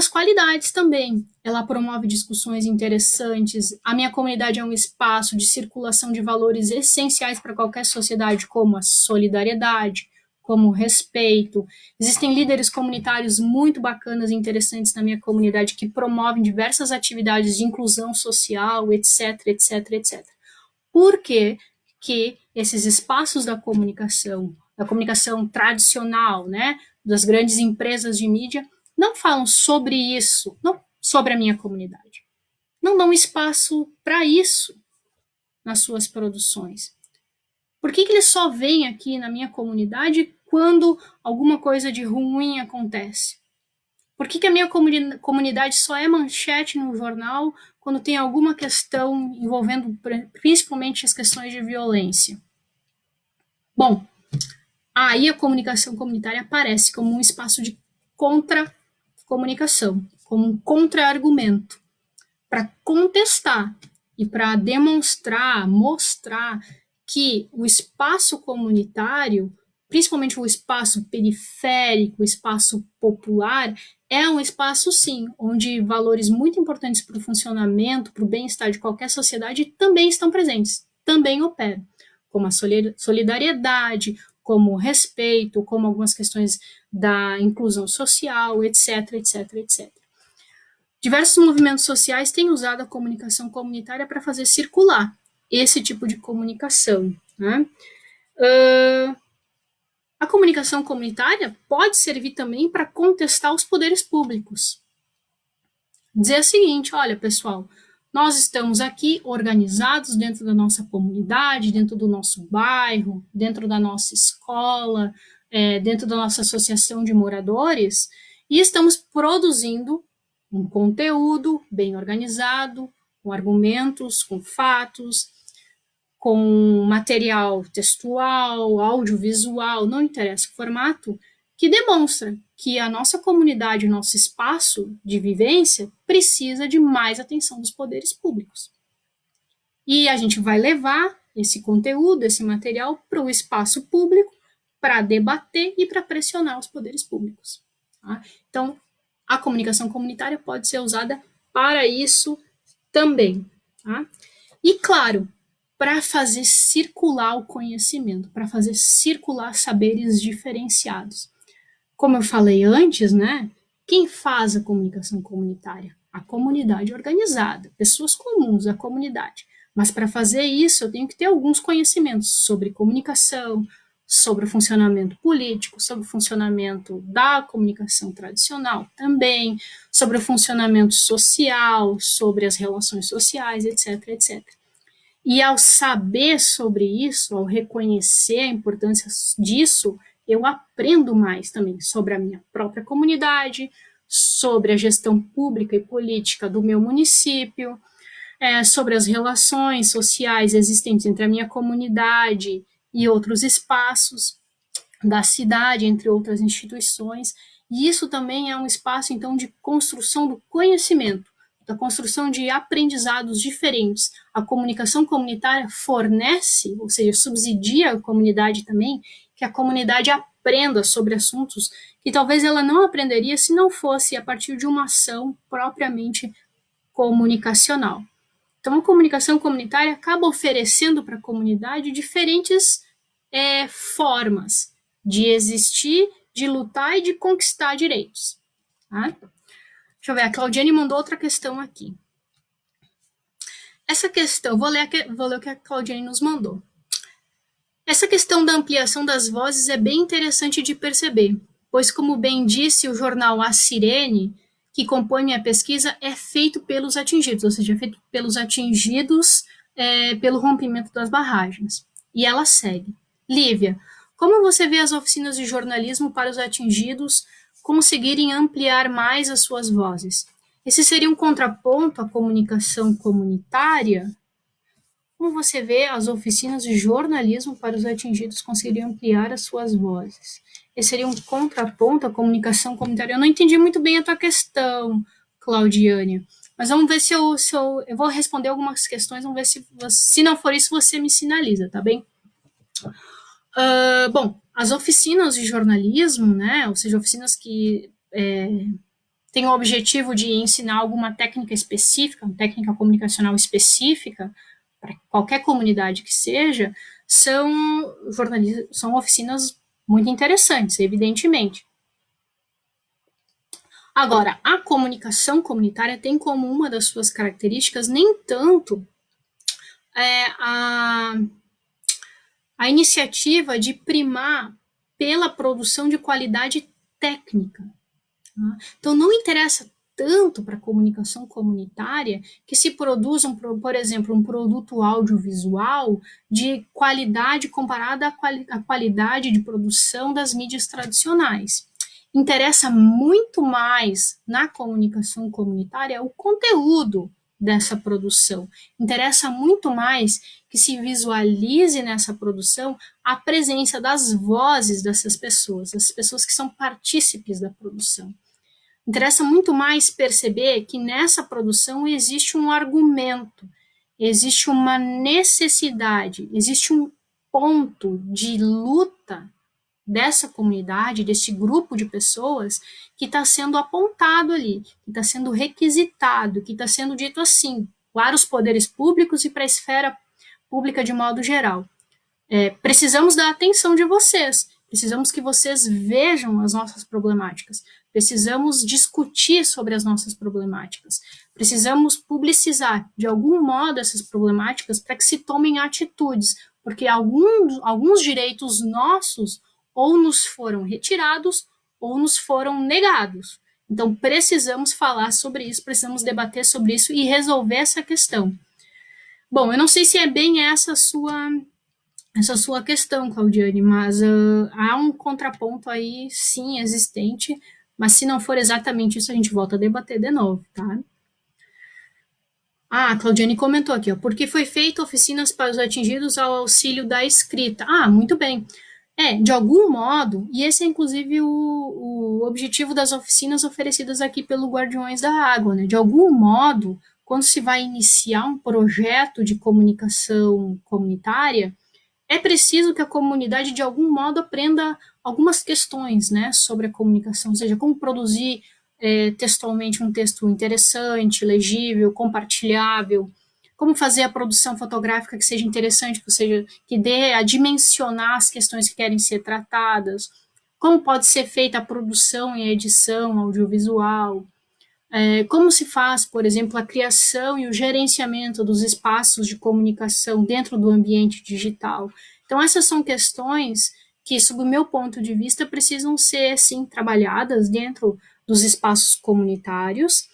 qualidades também. Ela promove discussões interessantes. A minha comunidade é um espaço de circulação de valores essenciais para qualquer sociedade, como a solidariedade, como o respeito. Existem líderes comunitários muito bacanas e interessantes na minha comunidade que promovem diversas atividades de inclusão social, etc, etc, etc. Por que esses espaços da comunicação tradicional, né, das grandes empresas de mídia, não falam sobre isso, não sobre a minha comunidade. Não dão espaço para isso nas suas produções. Por que eles só vêm aqui na minha comunidade quando alguma coisa de ruim acontece? Por que a minha comunidade só é manchete no jornal quando tem alguma questão envolvendo principalmente as questões de violência? Bom, aí a comunicação comunitária aparece como um espaço de contra-comunicação, como um contra-argumento, para contestar e para demonstrar, mostrar que o espaço comunitário, principalmente o espaço periférico, o espaço popular, é um espaço, sim, onde valores muito importantes para o funcionamento, para o bem-estar de qualquer sociedade também estão presentes, também operam, como a solidariedade, como o respeito, como algumas questões da inclusão social, etc, etc, etc. Diversos movimentos sociais têm usado a comunicação comunitária para fazer circular esse tipo de comunicação. Né? A comunicação comunitária pode servir também para contestar os poderes públicos. Dizer o seguinte: olha, pessoal, nós estamos aqui organizados dentro da nossa comunidade, dentro do nosso bairro, dentro da nossa escola, dentro da nossa associação de moradores, e estamos produzindo um conteúdo bem organizado, com argumentos, com fatos, com material textual, audiovisual, não interessa o formato, que demonstra que a nossa comunidade, o nosso espaço de vivência precisa de mais atenção dos poderes públicos. E a gente vai levar esse conteúdo, esse material para o espaço público para debater e para pressionar os poderes públicos. Tá? Então, a comunicação comunitária pode ser usada para isso também. Tá? E, claro, para fazer circular o conhecimento, para fazer circular saberes diferenciados. Como eu falei antes, né? Quem faz a comunicação comunitária? A comunidade organizada, pessoas comuns, a comunidade. Mas para fazer isso, eu tenho que ter alguns conhecimentos sobre comunicação, sobre o funcionamento político, sobre o funcionamento da comunicação tradicional também, sobre o funcionamento social, sobre as relações sociais, etc, etc. E ao saber sobre isso, ao reconhecer a importância disso, eu aprendo mais também sobre a minha própria comunidade, sobre a gestão pública e política do meu município, sobre as relações sociais existentes entre a minha comunidade e outros espaços da cidade, entre outras instituições. E isso também é um espaço, então, de construção do conhecimento, da construção de aprendizados diferentes. A comunicação comunitária fornece, ou seja, subsidia a comunidade também, que a comunidade aprenda sobre assuntos que talvez ela não aprenderia se não fosse a partir de uma ação propriamente comunicacional. Então, a comunicação comunitária acaba oferecendo para a comunidade diferentes formas de existir, de lutar e de conquistar direitos. Tá? Deixa eu ver, a Claudiane mandou outra questão aqui. Essa questão, vou ler o que a Claudiane nos mandou. Essa questão da ampliação das vozes é bem interessante de perceber, pois, como bem disse o jornal A Sirene, que compõe minha pesquisa, é feito pelos atingidos, ou seja, é feito pelos atingidos pelo rompimento das barragens. E ela segue. Lívia, como você vê as oficinas de jornalismo para os atingidos conseguirem ampliar mais as suas vozes? Esse seria um contraponto à comunicação comunitária? Como você vê as oficinas de jornalismo para os atingidos conseguirem ampliar as suas vozes? Esse seria um contraponto à comunicação comunitária. Eu não entendi muito bem a tua questão, Claudiane, mas vamos ver se eu vou responder algumas questões, vamos ver se não for isso, você me sinaliza, tá bem? Bom, as oficinas de jornalismo, né, ou seja, oficinas que têm o objetivo de ensinar alguma técnica específica, uma técnica comunicacional específica, para qualquer comunidade que seja, são oficinas muito interessantes, evidentemente. Agora, a comunicação comunitária tem como uma das suas características nem tanto a iniciativa de primar pela produção de qualidade técnica. Tá? Então, não interessa tanto para a comunicação comunitária que se produza, por exemplo, um produto audiovisual de qualidade comparada à qualidade de produção das mídias tradicionais. Interessa muito mais na comunicação comunitária o conteúdo dessa produção. Interessa muito mais que se visualize nessa produção a presença das vozes dessas pessoas, das pessoas que são partícipes da produção. Interessa muito mais perceber que nessa produção existe um argumento, existe uma necessidade, existe um ponto de luta dessa comunidade, desse grupo de pessoas que está sendo apontado ali, que está sendo requisitado, que está sendo dito assim, para os poderes públicos e para a esfera pública de modo geral. Precisamos da atenção de vocês, precisamos que vocês vejam as nossas problemáticas, precisamos discutir sobre as nossas problemáticas, precisamos publicizar de algum modo essas problemáticas para que se tomem atitudes, porque alguns direitos nossos ou nos foram retirados ou nos foram negados. Então, precisamos falar sobre isso, precisamos debater sobre isso e resolver essa questão. Bom, eu não sei se é bem essa sua questão, Claudiane, mas há um contraponto aí, sim, existente, mas se não for exatamente isso, a gente volta a debater de novo, tá? A Claudiane comentou aqui, ó, porque foi feita oficinas para os atingidos ao auxílio da escrita. Muito bem. De algum modo, e esse é inclusive o objetivo das oficinas oferecidas aqui pelo Guardiões da Água, né? De algum modo, quando se vai iniciar um projeto de comunicação comunitária, é preciso que a comunidade, de algum modo, aprenda algumas questões, né, sobre a comunicação, ou seja, como produzir textualmente um texto interessante, legível, compartilhável, como fazer a produção fotográfica que seja interessante, ou seja, que dê a dimensionar as questões que querem ser tratadas, como pode ser feita a produção e a edição audiovisual, como se faz, por exemplo, a criação e o gerenciamento dos espaços de comunicação dentro do ambiente digital. Então, essas são questões que, sob o meu ponto de vista, precisam ser, sim, trabalhadas dentro dos espaços comunitários,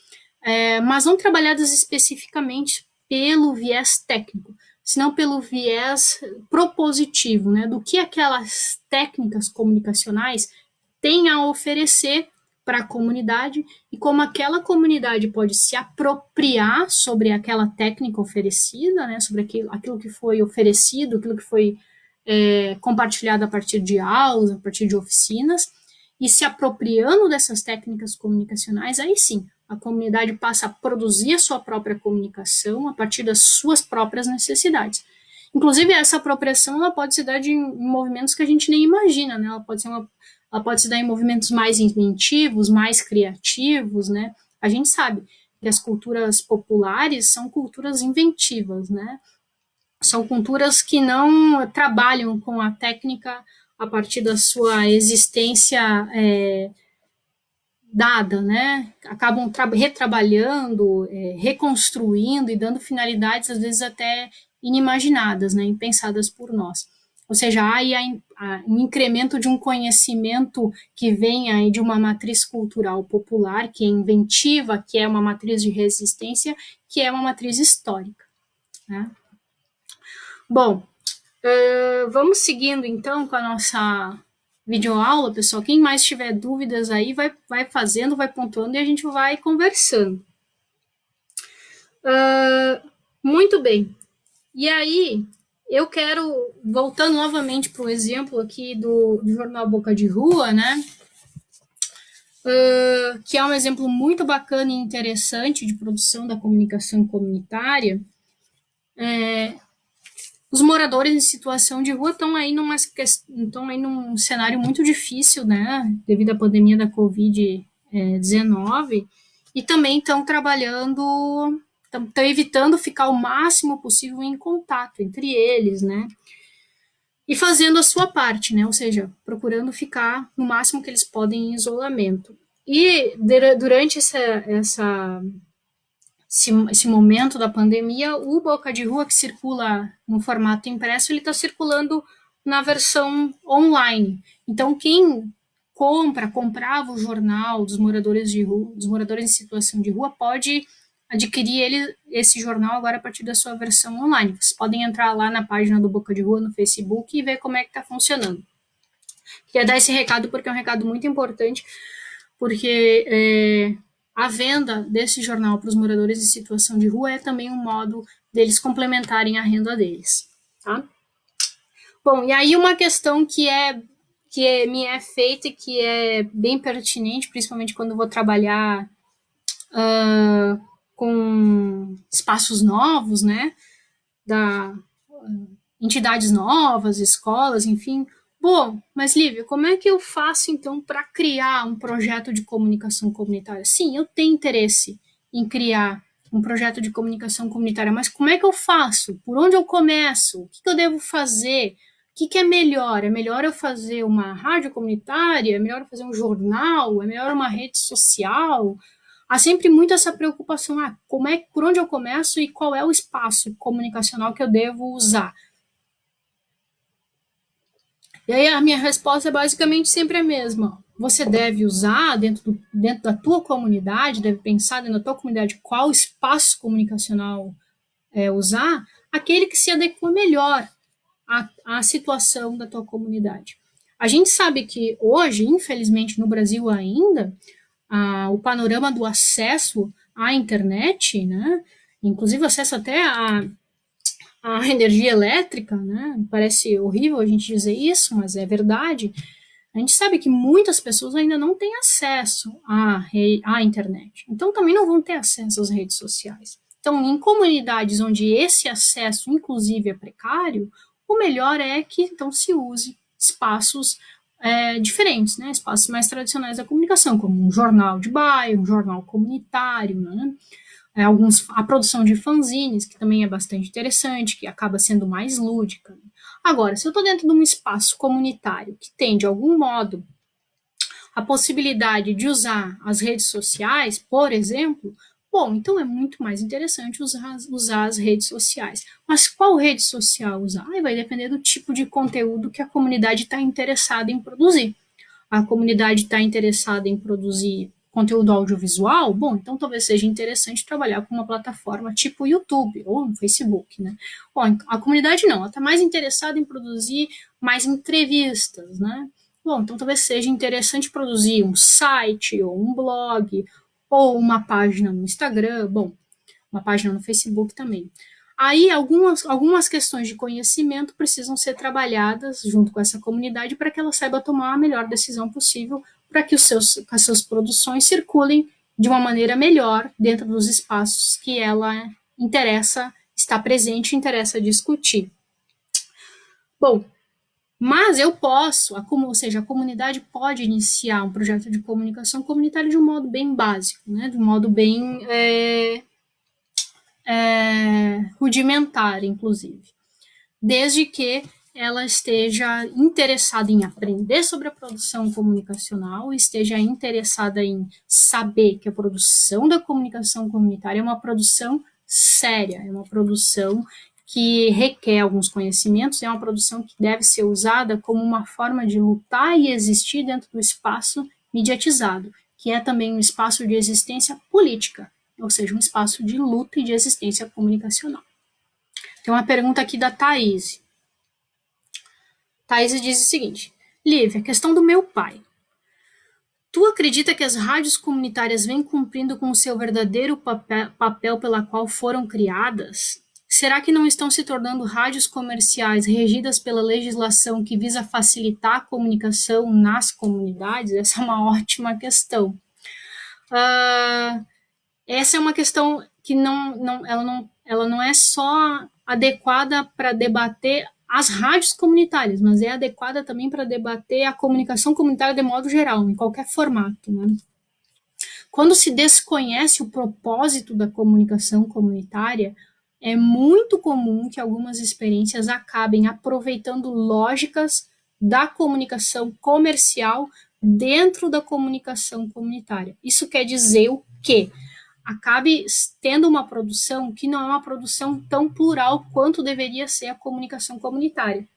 mas não trabalhadas especificamente pelo viés técnico, senão pelo viés propositivo, né, do que aquelas técnicas comunicacionais têm a oferecer para a comunidade e como aquela comunidade pode se apropriar sobre aquela técnica oferecida, né, sobre aquilo que foi oferecido, aquilo que foi compartilhado a partir de aulas, a partir de oficinas, e se apropriando dessas técnicas comunicacionais, aí sim, a comunidade passa a produzir a sua própria comunicação a partir das suas próprias necessidades. Inclusive, essa apropriação ela pode se dar em movimentos que a gente nem imagina, né? Ela pode se dar em movimentos mais inventivos, mais criativos, né? A gente sabe que as culturas populares são culturas inventivas, né? São culturas que não trabalham com a técnica a partir da sua existência dada, né? Acabam retrabalhando, reconstruindo e dando finalidades, às vezes até inimaginadas, né? Impensadas por nós. Ou seja, há aí um incremento de um conhecimento que vem aí de uma matriz cultural popular, que é inventiva, que é uma matriz de resistência, que é uma matriz histórica, né? Bom, vamos seguindo então com a nossa videoaula, pessoal. Quem mais tiver dúvidas aí, vai fazendo, vai pontuando e a gente vai conversando. Muito bem. E aí, eu quero, voltando novamente para o exemplo aqui do jornal Boca de Rua, né? Que é um exemplo muito bacana e interessante de produção da comunicação comunitária. Os moradores em situação de rua estão aí num cenário muito difícil, né, devido à pandemia da Covid-19, e também estão trabalhando, estão evitando ficar o máximo possível em contato entre eles, né, e fazendo a sua parte, né, ou seja, procurando ficar no máximo que eles podem em isolamento. E durante esse momento da pandemia, o Boca de Rua, que circula no formato impresso, ele está circulando na versão online. Então, quem comprava o jornal dos moradores de rua, dos moradores em situação de rua, pode adquirir esse jornal agora a partir da sua versão online. Vocês podem entrar lá na página do Boca de Rua no Facebook e ver como é que está funcionando. Queria dar esse recado porque é um recado muito importante, porque a venda desse jornal para os moradores em situação de rua é também um modo deles complementarem a renda deles. Tá? Bom, e aí uma questão me é feita e que é bem pertinente, principalmente quando eu vou trabalhar com espaços novos, né, da entidades novas, escolas, enfim. Bom, mas Lívia, como é que eu faço então para criar um projeto de comunicação comunitária? Sim, eu tenho interesse em criar um projeto de comunicação comunitária, mas como é que eu faço? Por onde eu começo? O que eu devo fazer? O que é melhor? É melhor eu fazer uma rádio comunitária? É melhor eu fazer um jornal? É melhor uma rede social? Há sempre muito essa preocupação, por onde eu começo e qual é o espaço comunicacional que eu devo usar? E aí a minha resposta é basicamente sempre a mesma. Você deve usar dentro da tua comunidade, deve pensar dentro da tua comunidade qual espaço comunicacional usar, aquele que se adequa melhor à situação da tua comunidade. A gente sabe que hoje, infelizmente, no Brasil ainda, o panorama do acesso à internet, né, inclusive acesso até a energia elétrica, né? Parece horrível a gente dizer isso, mas é verdade. A gente sabe que muitas pessoas ainda não têm acesso à internet. Então também não vão ter acesso às redes sociais. Então, em comunidades onde esse acesso, inclusive, é precário, o melhor é que então se use espaços diferentes, né? Espaços mais tradicionais da comunicação, como um jornal de bairro, um jornal comunitário, né? A produção de fanzines, que também é bastante interessante, que acaba sendo mais lúdica. Agora, se eu estou dentro de um espaço comunitário que tem, de algum modo, a possibilidade de usar as redes sociais, por exemplo, bom, então é muito mais interessante usar as redes sociais. Mas qual rede social usar? Vai depender do tipo de conteúdo que a comunidade está interessada em produzir. A comunidade está interessada em produzir conteúdo audiovisual, bom, então talvez seja interessante trabalhar com uma plataforma tipo o YouTube ou no Facebook, né? Bom, a comunidade não, ela está mais interessada em produzir mais entrevistas, né? Bom, então talvez seja interessante produzir um site ou um blog ou uma página no Instagram, bom, uma página no Facebook também. Aí algumas questões de conhecimento precisam ser trabalhadas junto com essa comunidade para que ela saiba tomar a melhor decisão possível para que as suas produções circulem de uma maneira melhor dentro dos espaços que ela interessa estar presente e interessa discutir. Bom, mas eu posso, ou seja, a comunidade pode iniciar um projeto de comunicação comunitária de um modo bem básico, né, de um modo bem rudimentar, inclusive, desde que ela esteja interessada em aprender sobre a produção comunicacional, esteja interessada em saber que a produção da comunicação comunitária é uma produção séria, é uma produção que requer alguns conhecimentos, é uma produção que deve ser usada como uma forma de lutar e existir dentro do espaço mediatizado, que é também um espaço de existência política, ou seja, um espaço de luta e de existência comunicacional. Tem uma pergunta aqui da Thaís. Thaís diz o seguinte: Lívia, questão do meu pai. Tu acredita que as rádios comunitárias vêm cumprindo com o seu verdadeiro papel pela qual foram criadas? Será que não estão se tornando rádios comerciais regidas pela legislação que visa facilitar a comunicação nas comunidades? Essa é uma ótima questão. Essa é uma questão que ela não é só adequada para debater as rádios comunitárias, mas é adequada também para debater a comunicação comunitária de modo geral, em qualquer formato. Né? Quando se desconhece o propósito da comunicação comunitária, é muito comum que algumas experiências acabem aproveitando lógicas da comunicação comercial dentro da comunicação comunitária. Isso quer dizer o quê? Acabe tendo uma produção que não é uma produção tão plural quanto deveria ser a comunicação comunitária.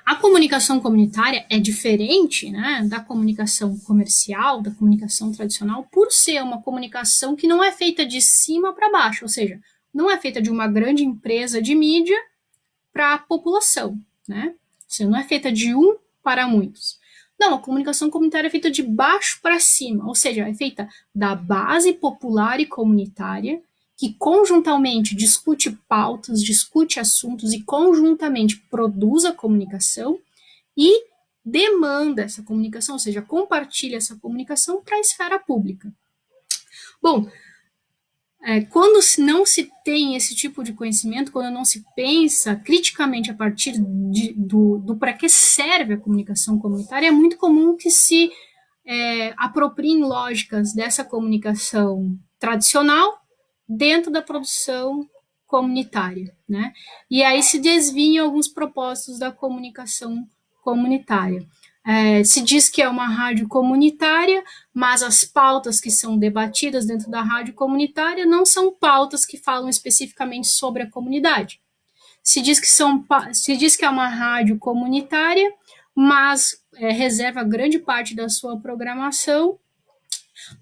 A comunicação comunitária é diferente, né, da comunicação comercial, da comunicação tradicional, por ser uma comunicação que não é feita de cima para baixo, ou seja, não é feita de uma grande empresa de mídia para a população, né? Ou seja, não é feita de um para muitos. Não, a comunicação comunitária é feita de baixo para cima, ou seja, é feita da base popular e comunitária, que conjuntamente discute pautas, discute assuntos e conjuntamente produz a comunicação e demanda essa comunicação, ou seja, compartilha essa comunicação para a esfera pública. Bom, quando não se tem esse tipo de conhecimento, quando não se pensa criticamente a partir do para que serve a comunicação comunitária, é muito comum que se apropriem lógicas dessa comunicação tradicional dentro da produção comunitária, né? E aí se desviam alguns propósitos da comunicação comunitária. Se diz que é uma rádio comunitária, mas as pautas que são debatidas dentro da rádio comunitária não são pautas que falam especificamente sobre a comunidade. Se diz que é uma rádio comunitária, mas reserva grande parte da sua programação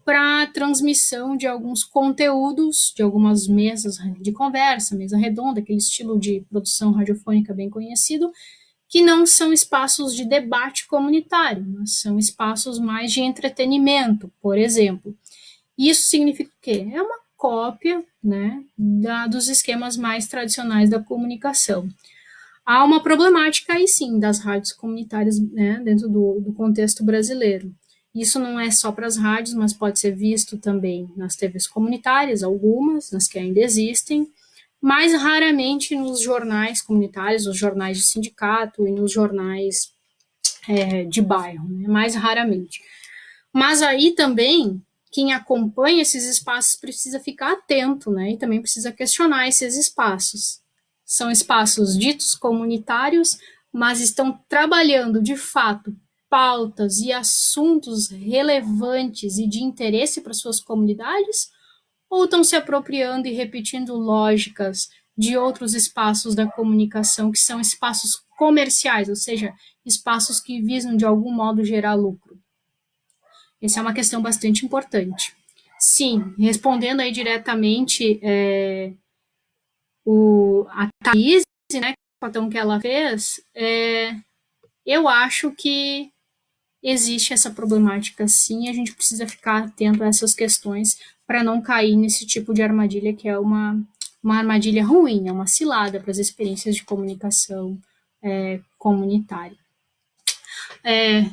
para transmissão de alguns conteúdos, de algumas mesas de conversa, mesa redonda, aquele estilo de produção radiofônica bem conhecido, que não são espaços de debate comunitário, mas são espaços mais de entretenimento, por exemplo. Isso significa o quê? É uma cópia, né, dos esquemas mais tradicionais da comunicação. Há uma problemática aí sim das rádios comunitárias, né, dentro do contexto brasileiro. Isso não é só para as rádios, mas pode ser visto também nas TVs comunitárias, algumas, nas que ainda existem, mais raramente nos jornais comunitários, nos jornais de sindicato e nos jornais de bairro, né? Mais raramente. Mas aí também, quem acompanha esses espaços precisa ficar atento, né? E também precisa questionar esses espaços. São espaços ditos comunitários, mas estão trabalhando de fato pautas e assuntos relevantes e de interesse para suas comunidades, ou estão se apropriando e repetindo lógicas de outros espaços da comunicação que são espaços comerciais, ou seja, espaços que visam de algum modo gerar lucro? Essa é uma questão bastante importante. Sim, respondendo aí diretamente a Thaís, né, que ela fez, eu acho que existe essa problemática sim, e a gente precisa ficar atento a essas questões para não cair nesse tipo de armadilha que é uma armadilha ruim, é uma cilada para as experiências de comunicação comunitária.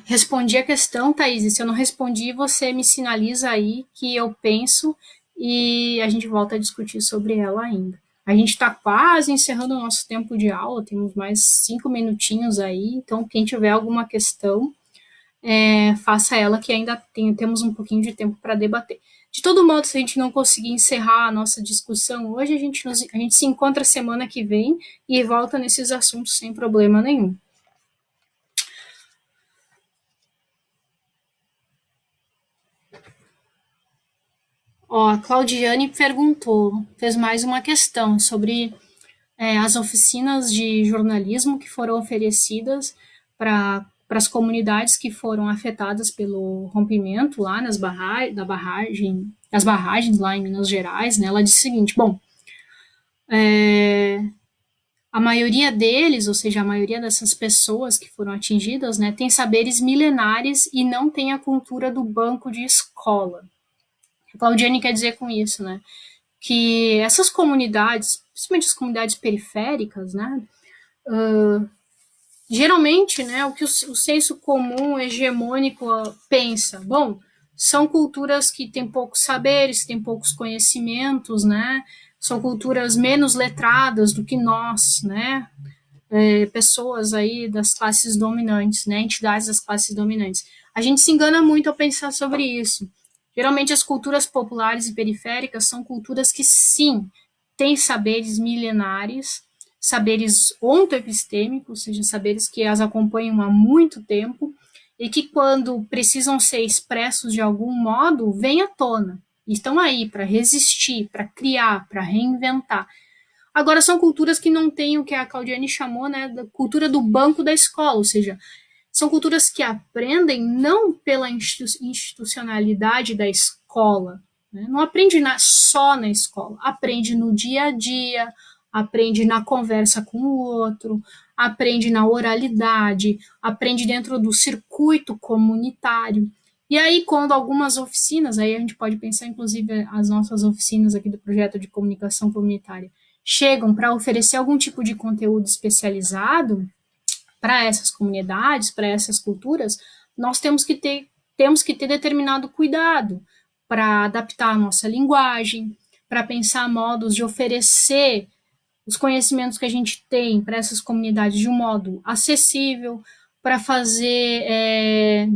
Respondi a questão, Thaís, e se eu não respondi, você me sinaliza aí que eu penso e a gente volta a discutir sobre ela ainda. A gente está quase encerrando o nosso tempo de aula, temos mais 5 minutinhos aí, então quem tiver alguma questão, faça ela, que ainda temos um pouquinho de tempo para debater. De todo modo, se a gente não conseguir encerrar a nossa discussão hoje, a gente se encontra semana que vem e volta nesses assuntos sem problema nenhum. Ó, a Claudiane perguntou, fez mais uma questão sobre as oficinas de jornalismo que foram oferecidas para as comunidades que foram afetadas pelo rompimento lá nas das barragens lá em Minas Gerais, né? Ela disse o seguinte: bom, a maioria deles, ou seja, a maioria dessas pessoas que foram atingidas, né, tem saberes milenares e não tem a cultura do banco de escola. A Claudiane quer dizer com isso, né, que essas comunidades, principalmente as comunidades periféricas, né, geralmente, né, o que o senso comum hegemônico pensa, bom, são culturas que têm poucos saberes, têm poucos conhecimentos, né, são culturas menos letradas do que nós, né, pessoas aí das classes dominantes, né, entidades das classes dominantes. A gente se engana muito ao pensar sobre isso. Geralmente as culturas populares e periféricas são culturas que sim, têm saberes milenares, saberes ontoepistêmicos, ou seja, saberes que as acompanham há muito tempo e que quando precisam ser expressos de algum modo, vêm à tona. Estão aí para resistir, para criar, para reinventar. Agora, são culturas que não têm o que a Claudiane chamou, né, da cultura do banco da escola, ou seja, são culturas que aprendem não pela institucionalidade da escola, né, não aprende só na escola, aprende no dia a dia, aprende na conversa com o outro, aprende na oralidade, aprende dentro do circuito comunitário. E aí, quando algumas oficinas, aí a gente pode pensar, inclusive, as nossas oficinas aqui do projeto de comunicação comunitária, chegam para oferecer algum tipo de conteúdo especializado para essas comunidades, para essas culturas, nós temos que ter determinado cuidado para adaptar a nossa linguagem, para pensar modos de oferecer os conhecimentos que a gente tem para essas comunidades de um modo acessível, para fazer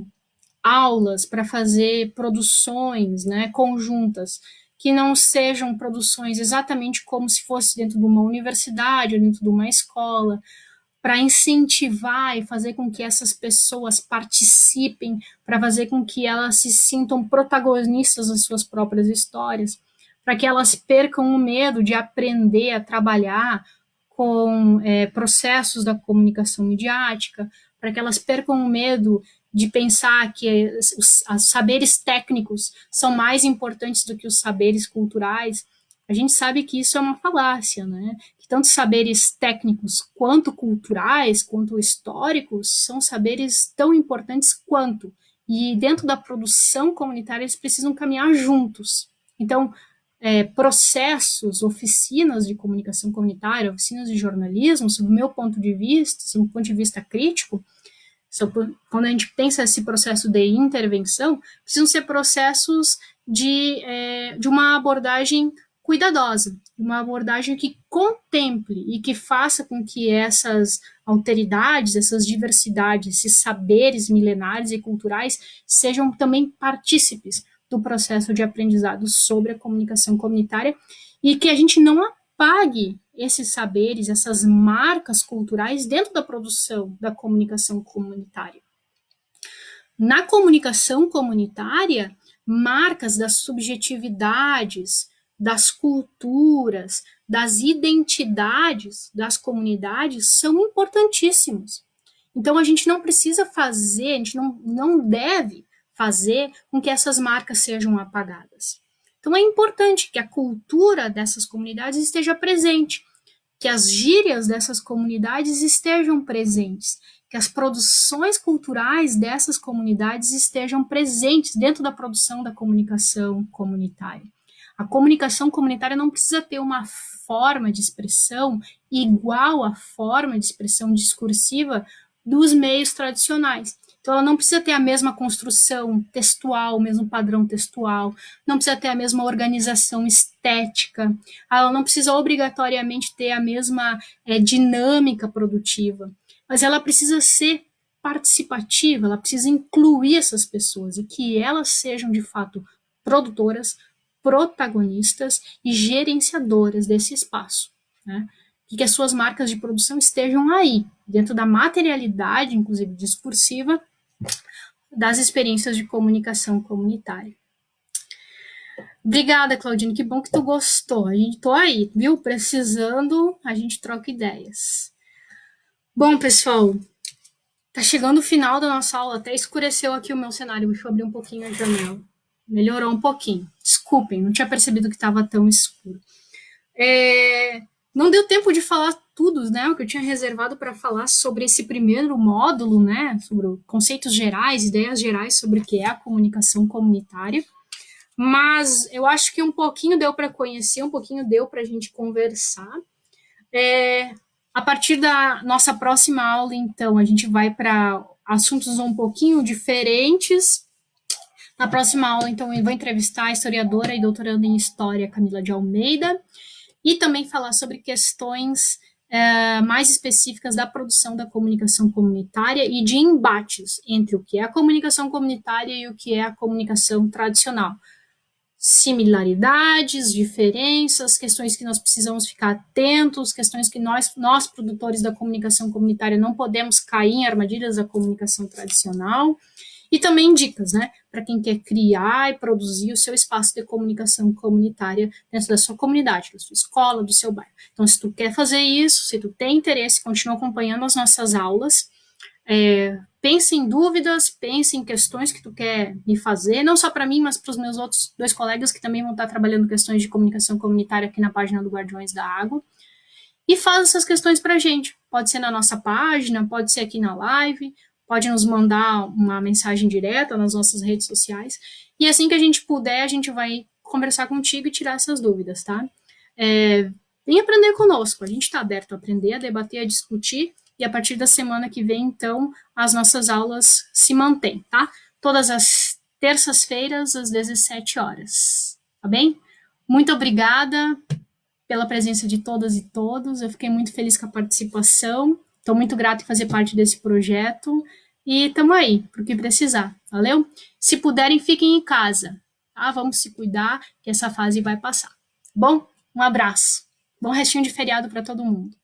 aulas, para fazer produções, né, conjuntas, que não sejam produções exatamente como se fosse dentro de uma universidade ou dentro de uma escola, para incentivar e fazer com que essas pessoas participem, para fazer com que elas se sintam protagonistas das suas próprias histórias, para que elas percam o medo de aprender a trabalhar com processos da comunicação midiática, para que elas percam o medo de pensar que os saberes técnicos são mais importantes do que os saberes culturais. A gente sabe que isso é uma falácia, né? Que tanto saberes técnicos quanto culturais, quanto históricos, são saberes tão importantes quanto. E dentro da produção comunitária, eles precisam caminhar juntos. Então, processos, oficinas de comunicação comunitária, oficinas de jornalismo, sob o meu ponto de vista, sob o ponto de vista crítico, quando a gente pensa esse processo de intervenção, precisam ser processos de uma abordagem cuidadosa, uma abordagem que contemple e que faça com que essas alteridades, essas diversidades, esses saberes milenares e culturais sejam também partícipes do processo de aprendizado sobre a comunicação comunitária e que a gente não apague esses saberes, essas marcas culturais dentro da produção da comunicação comunitária. Na comunicação comunitária, marcas das subjetividades, das culturas, das identidades das comunidades são importantíssimos. Então, a gente não precisa fazer, a gente não deve fazer com que essas marcas sejam apagadas. Então, é importante que a cultura dessas comunidades esteja presente, que as gírias dessas comunidades estejam presentes, que as produções culturais dessas comunidades estejam presentes dentro da produção da comunicação comunitária. A comunicação comunitária não precisa ter uma forma de expressão igual à forma de expressão discursiva dos meios tradicionais. Então, ela não precisa ter a mesma construção textual, o mesmo padrão textual, não precisa ter a mesma organização estética, ela não precisa obrigatoriamente ter a mesma dinâmica produtiva, mas ela precisa ser participativa, ela precisa incluir essas pessoas e que elas sejam, de fato, produtoras, protagonistas e gerenciadoras desse espaço, né? E que as suas marcas de produção estejam aí, dentro da materialidade, inclusive discursiva, das experiências de comunicação comunitária. Obrigada, Claudine, que bom que tu gostou. A gente tô aí, viu? Precisando, a gente troca ideias. Bom, pessoal, tá chegando o final da nossa aula, até escureceu aqui o meu cenário, deixa eu abrir um pouquinho a janela. Melhorou um pouquinho. Desculpem, não tinha percebido que estava tão escuro. Não deu tempo de falar tudo, né, o que eu tinha reservado para falar sobre esse primeiro módulo, né, sobre conceitos gerais, ideias gerais sobre o que é a comunicação comunitária, mas eu acho que um pouquinho deu para conhecer, um pouquinho deu para a gente conversar. A partir da nossa próxima aula, então, a gente vai para assuntos um pouquinho diferentes. Na próxima aula, então, eu vou entrevistar a historiadora e doutoranda em História, Camila de Almeida, e também falar sobre questões mais específicas da produção da comunicação comunitária e de embates entre o que é a comunicação comunitária e o que é a comunicação tradicional. Similaridades, diferenças, questões que nós precisamos ficar atentos, questões que nós produtores da comunicação comunitária, não podemos cair em armadilhas da comunicação tradicional. E também dicas, né, para quem quer criar e produzir o seu espaço de comunicação comunitária dentro da sua comunidade, da sua escola, do seu bairro. Então, se tu quer fazer isso, se tu tem interesse, continua acompanhando as nossas aulas, pense em dúvidas, pense em questões que tu quer me fazer, não só para mim, mas para os meus outros 2 colegas que também vão estar trabalhando questões de comunicação comunitária aqui na página do Guardiões da Água. e faz essas questões para a gente. Pode ser na nossa página, pode ser aqui na live, pode nos mandar uma mensagem direta nas nossas redes sociais. E assim que a gente puder, a gente vai conversar contigo e tirar essas dúvidas, tá? Vem aprender conosco. A gente está aberto a aprender, a debater, a discutir. E a partir da semana que vem, então, as nossas aulas se mantêm, tá? Todas as terças-feiras, às 17 horas. Tá bem? Muito obrigada pela presença de todas e todos. Eu fiquei muito feliz com a participação. Estou muito grata em fazer parte desse projeto. E estamos aí, para o que precisar. Valeu? Se puderem, fiquem em casa. Tá? Vamos se cuidar, que essa fase vai passar. Bom, um abraço. Bom restinho de feriado para todo mundo.